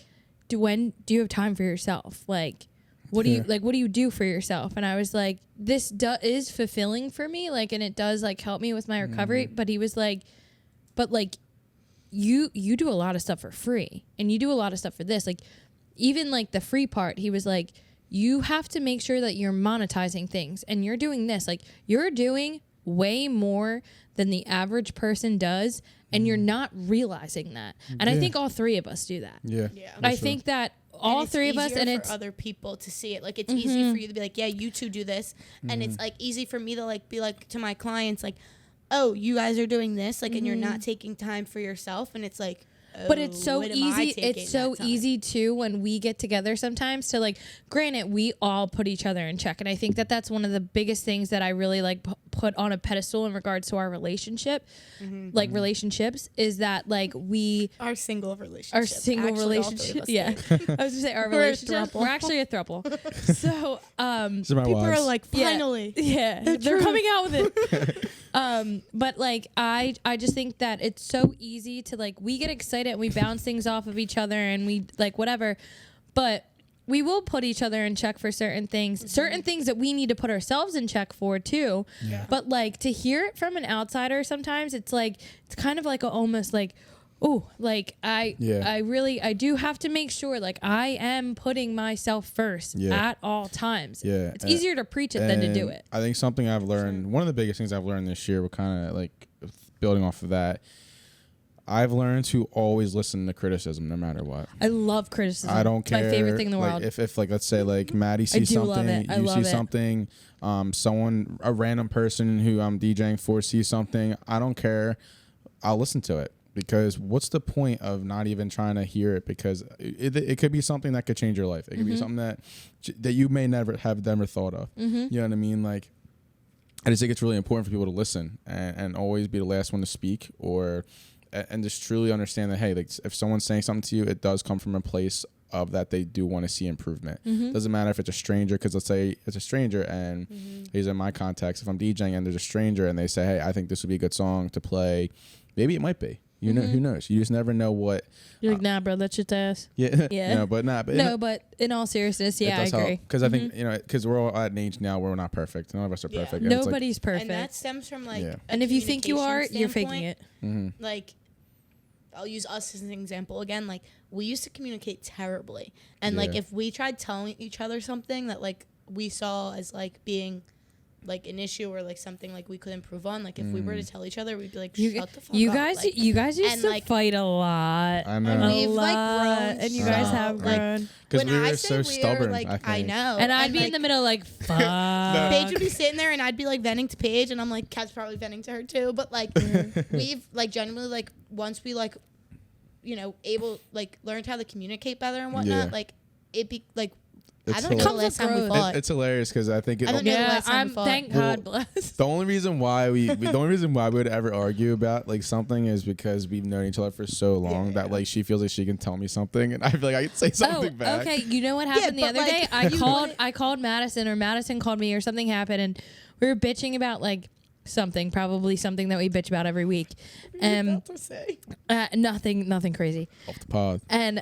C: when do you have time for yourself? Like, what do you do for yourself? And I was like, this is fulfilling for me, like, and it does like help me with my recovery. Mm-hmm. But he was like, but like you do a lot of stuff for free, and you do a lot of stuff for this, like even like the free part. He was like, you have to make sure that you're monetizing things, and you're doing this, like you're doing way more than the average person does, and you're not realizing that. And I think all three of us do that.
B: Yeah.
C: I think that all three of us, and it's
D: for other people to see it. Like, it's
C: mm-hmm.
D: easy for you to be like, yeah, you two do this, mm-hmm. and it's like easy for me to like be like to my clients, like, oh, you guys are doing this, like, mm-hmm. and you're not taking time for yourself, and it's like,
C: But it's so
D: what am I
C: easy.
D: taking
C: It's so
D: that time?
C: easy too when we get together sometimes to like. Granted, we all put each other in check, and I think that that's one of the biggest things that I really like put on a pedestal in regards to our relationship, like relationships, is that like we
D: Our single relationship.
C: our single
D: Actually, all three of
C: relationship.
D: us
C: Yeah,
D: think.
C: I was gonna say our
D: We're a
C: relationship.
D: throuple.
C: We're actually a throuple. So
B: These are my
D: People
B: wives.
D: are like,
C: Yeah.
D: finally.
C: yeah, they're coming out with it. But like I just think that it's so easy to like we get excited and we bounce things off of each other and we like whatever, but we will put each other in check for certain things, certain things that we need to put ourselves in check for too.
B: Yeah.
C: But like to hear it from an outsider, sometimes it's like it's kind of like almost like. Oh, like I do have to make sure like I am putting myself first at all times.
B: Yeah.
C: It's easier to preach it than to do it.
B: I think something I've learned, one of the biggest things I've learned this year, we're kind of like building off of that. I've learned to always listen to criticism no matter what.
C: I love criticism.
B: I don't
C: It's
B: care.
C: my favorite thing in the
B: like,
C: world.
B: If like, let's say like Mady sees
C: do love
B: something,
C: it. I
B: you
C: love
B: see
C: it.
B: something, someone, a random person who I'm DJing for sees something, I don't care. I'll listen to it. Because what's the point of not even trying to hear it? Because it could be something that could change your life. It could be something that you may never thought of. You know what I mean? Like, I just think it's really important for people to listen and always be the last one to speak, and just truly understand that, hey, like if someone's saying something to you, it does come from a place of that they do want to see improvement. Doesn't matter if it's a stranger, because let's say it's a stranger and he's in my context. If I'm DJing and there's a stranger and they say, hey, I think this would be a good song to play, maybe it might be. You know, who knows? You just never know what.
C: You're like, nah, bro, that's just ass.
B: Yeah.
C: Yeah.
B: No, but not. But
C: No, but in all seriousness, yeah, I agree.
B: Because I think, because we're all at an age now where we're not perfect. None of us are
D: Yeah.
B: perfect. And it's like,
C: Nobody's perfect.
D: And that stems from like,
B: Yeah.
D: a
C: And if you think you are,
D: communication
C: you're faking
D: standpoint.
C: it.
D: Like, I'll use us as an example again. Like, we used to communicate terribly, and like
B: Yeah.
D: if we tried telling each other something that like we saw as like being like an issue or like something like we could improve on, like if we were to tell each other, we'd be like, shut the fuck
C: You
D: up.
C: guys,
D: Like,
C: you guys used
D: and,
C: to
D: like-
C: fight a lot.
B: I know.
D: and
C: A
D: we've like
C: lot,
D: grown,
C: and you
B: so,
C: guys have
D: like,
C: grown.
B: Because
D: when
B: we
D: I
B: were
D: say
B: so
D: we're,
B: stubborn.
D: like,
B: I
D: I
B: think.
D: know,
C: And I'd be
D: like,
C: in the middle like, fuck.
D: Paige would be sitting there and I'd be like venting to Paige, and I'm like, Kat's probably venting to her too. But like, we've like genuinely like once we like, you know, able like learned how to communicate better and whatnot,
B: Yeah.
D: like it be like
B: It's
D: I don't know the
B: hilarious.
D: last time we
C: Growth.
D: fought.
B: It's hilarious because I think
D: I don't know the
C: Yeah,
D: last time
C: I'm.
D: we fought.
C: Thank
B: Well,
C: God bless.
B: the only reason why we would ever argue about like something is because we've known each other for so long that like she feels like she can tell me something and I feel like I can say something back.
C: Okay. You know what happened the
D: but,
C: other
D: like,
C: day? I called Madison, or Madison called me, or something happened, and we were bitching about like something, probably something that we bitch about every week.
D: to say.
C: Nothing crazy.
B: Off the pod.
C: And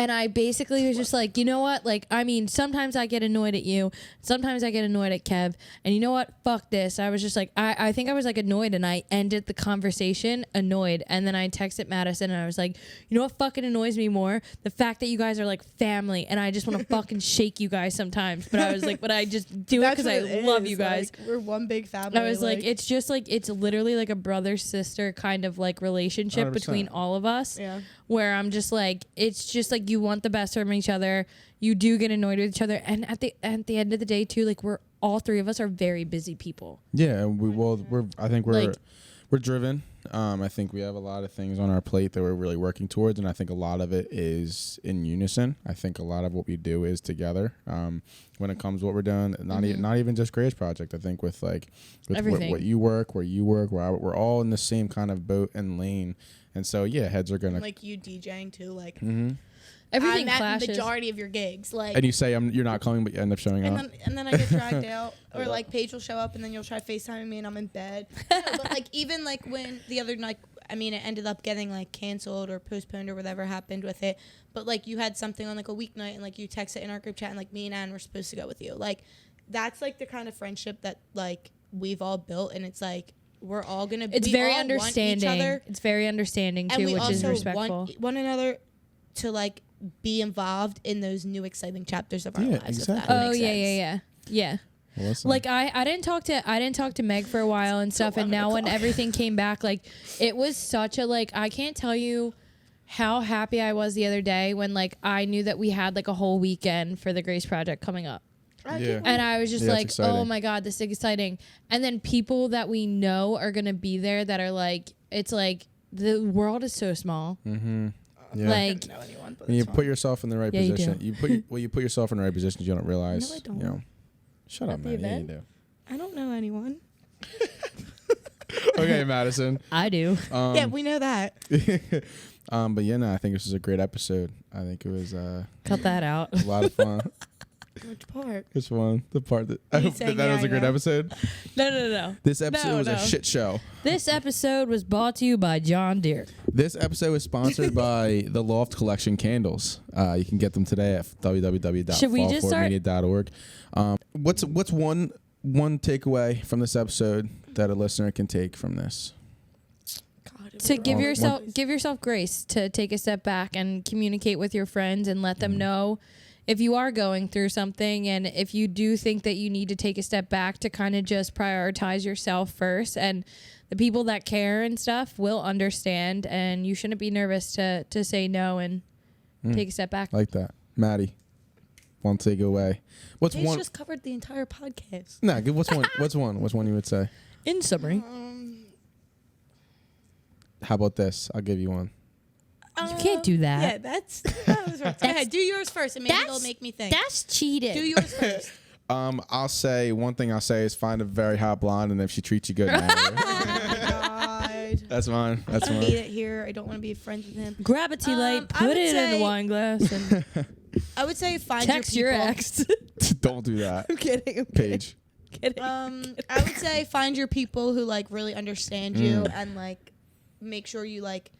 C: and I basically was just like, you know what? Like, I mean, sometimes I get annoyed at you. Sometimes I get annoyed at Kev. And you know what? Fuck this. I was just like, I think I was like annoyed, and I ended the conversation annoyed. And then I texted Madison and I was like, you know what fucking annoys me more? The fact that you guys are like family, and I just want to fucking shake you guys sometimes. But I was like, but I just do it because I love you guys.
D: Like, we're one big family.
C: I was like, it's just like, it's literally like a brother-sister kind of like relationship
B: 100%.
C: between all of us.
D: Yeah.
C: Where I'm just like, it's just like you want the best from each other. You do get annoyed with each other. And at the end of the day too, like we're all three of us are very busy people.
B: Yeah, I think we're
C: Like-
B: we're driven. I think we have a lot of things on our plate that we're really working towards, and I think a lot of it is in unison. I think a lot of what we do is together. When it comes to what we're doing, not even just Grace Project. I think with
C: Everything.
B: what you work, where you work, we're all in the same kind of boat and lane. And so yeah, heads are gonna.
D: like you DJing too, like
C: Everything
D: I'm at
C: clashes.
D: the majority of your gigs, like.
B: and you say you're not coming, but you end up showing up.
D: And then I get dragged out, or like Paige will show up, and then you'll try FaceTiming me, and I'm in bed. No, but like even like when the other night, I mean, it ended up getting like canceled or postponed or whatever happened with it. But like you had something on like a weeknight, and like you texted in our group chat, and like me and Ann were supposed to go with you. Like that's like the kind of friendship that like we've all built, and it's like we're all gonna.
C: It's
D: we
C: very
D: all want each
C: understanding.
D: other,
C: It's very understanding
D: and
C: too,
D: we
C: which is
D: also
C: respectful.
D: want one another to like be involved in those new exciting chapters of our
B: Yeah,
D: lives.
B: exactly.
D: If that
C: Oh
D: makes
C: yeah,
D: sense.
C: yeah.
B: Well, listen.
C: Like I didn't talk to Meg for a while and stuff, and now when everything came back, like it was such a like I can't tell you how happy I was the other day when like I knew that we had like a whole weekend for the Grace Project coming up.
B: Yeah.
C: And I was just
B: Yeah, it's
C: like,
B: exciting.
C: oh my God, this is exciting. And then people that we know are going to be there that are like, it's like, the world is so small.
B: Mm-hmm. Yeah.
C: Like,
D: know anyone, but
B: And you
D: it's
B: put yourself in the right
C: Yeah, you
B: position.
C: do.
B: You put yourself in the right positions. You don't realize.
D: No, I don't.
B: You know. Shut
D: At
B: up,
D: the
B: man. Yeah, you
D: event?
B: do.
D: I don't know anyone.
B: Okay, Madison.
C: I do.
D: Yeah, we know that.
B: But yeah, no, I think this was a great episode. I think it was
C: Cut that out.
B: a lot of fun.
D: Which part?
B: Which one? The part that I
D: You
B: hope
D: saying,
B: that
D: yeah,
B: was a
D: I
B: great
D: know.
B: episode.
C: No.
B: This episode was
C: No.
B: a shit show.
C: This episode was brought to you by John Deere.
B: This episode was sponsored by the Loft Collection candles. You can get them today at
C: Should we just start-
B: www.fallformedia.org. What's one takeaway from this episode that a listener can take from this?
D: God,
C: To give
B: One-
C: yourself grace to take a step back and communicate with your friends and let them know if you are going through something, and if you do think that you need to take a step back, to kind of just prioritize yourself first, and the people that care and stuff will understand, and you shouldn't be nervous to say no and take a step back.
B: Like that. Maddie, one takeaway. What's
D: Paige
B: one?
D: just covered the entire podcast.
B: Nah, what's one? What's one you would say?
C: In summary,
B: How about this? I'll give you one.
C: you can't do that.
D: Yeah, that was right. Go ahead, do yours first, and maybe it'll make me think.
C: That's cheating.
D: Do yours first.
B: I'll say one thing. I'll say is find a very hot blonde, and if she treats you good, marry her.
D: God.
B: That's mine. That's
D: I
B: mine.
D: need it here. I don't want to be friends with him.
C: Grab a tea light,
D: I
C: put
D: would
C: it in a
D: say-
C: wine glass, and
D: I would say find
C: text
D: your
C: your
D: people.
C: ex.
B: Don't do that,
C: I'm kidding.
B: Paige.
D: I would say find your people who like really understand you and like make sure you like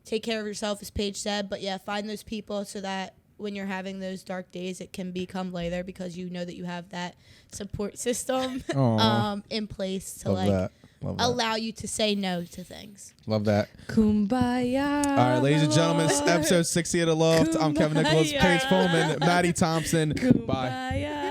D: take care of yourself, as Paige said. But yeah, find those people so that when you're having those dark days, it can become lighter because you know that you have that support system
B: Aw.
D: in place to
B: Love
D: like
B: that. Love that.
D: allow you to say no to things.
B: Love that.
C: Kumbaya.
B: All right, ladies and gentlemen, this is episode 60 of The Loft. I'm Kevin Nichols,
C: Kumbaya.
B: Paige Pullman, Maddie Thompson. Bye.
C: Kumbaya.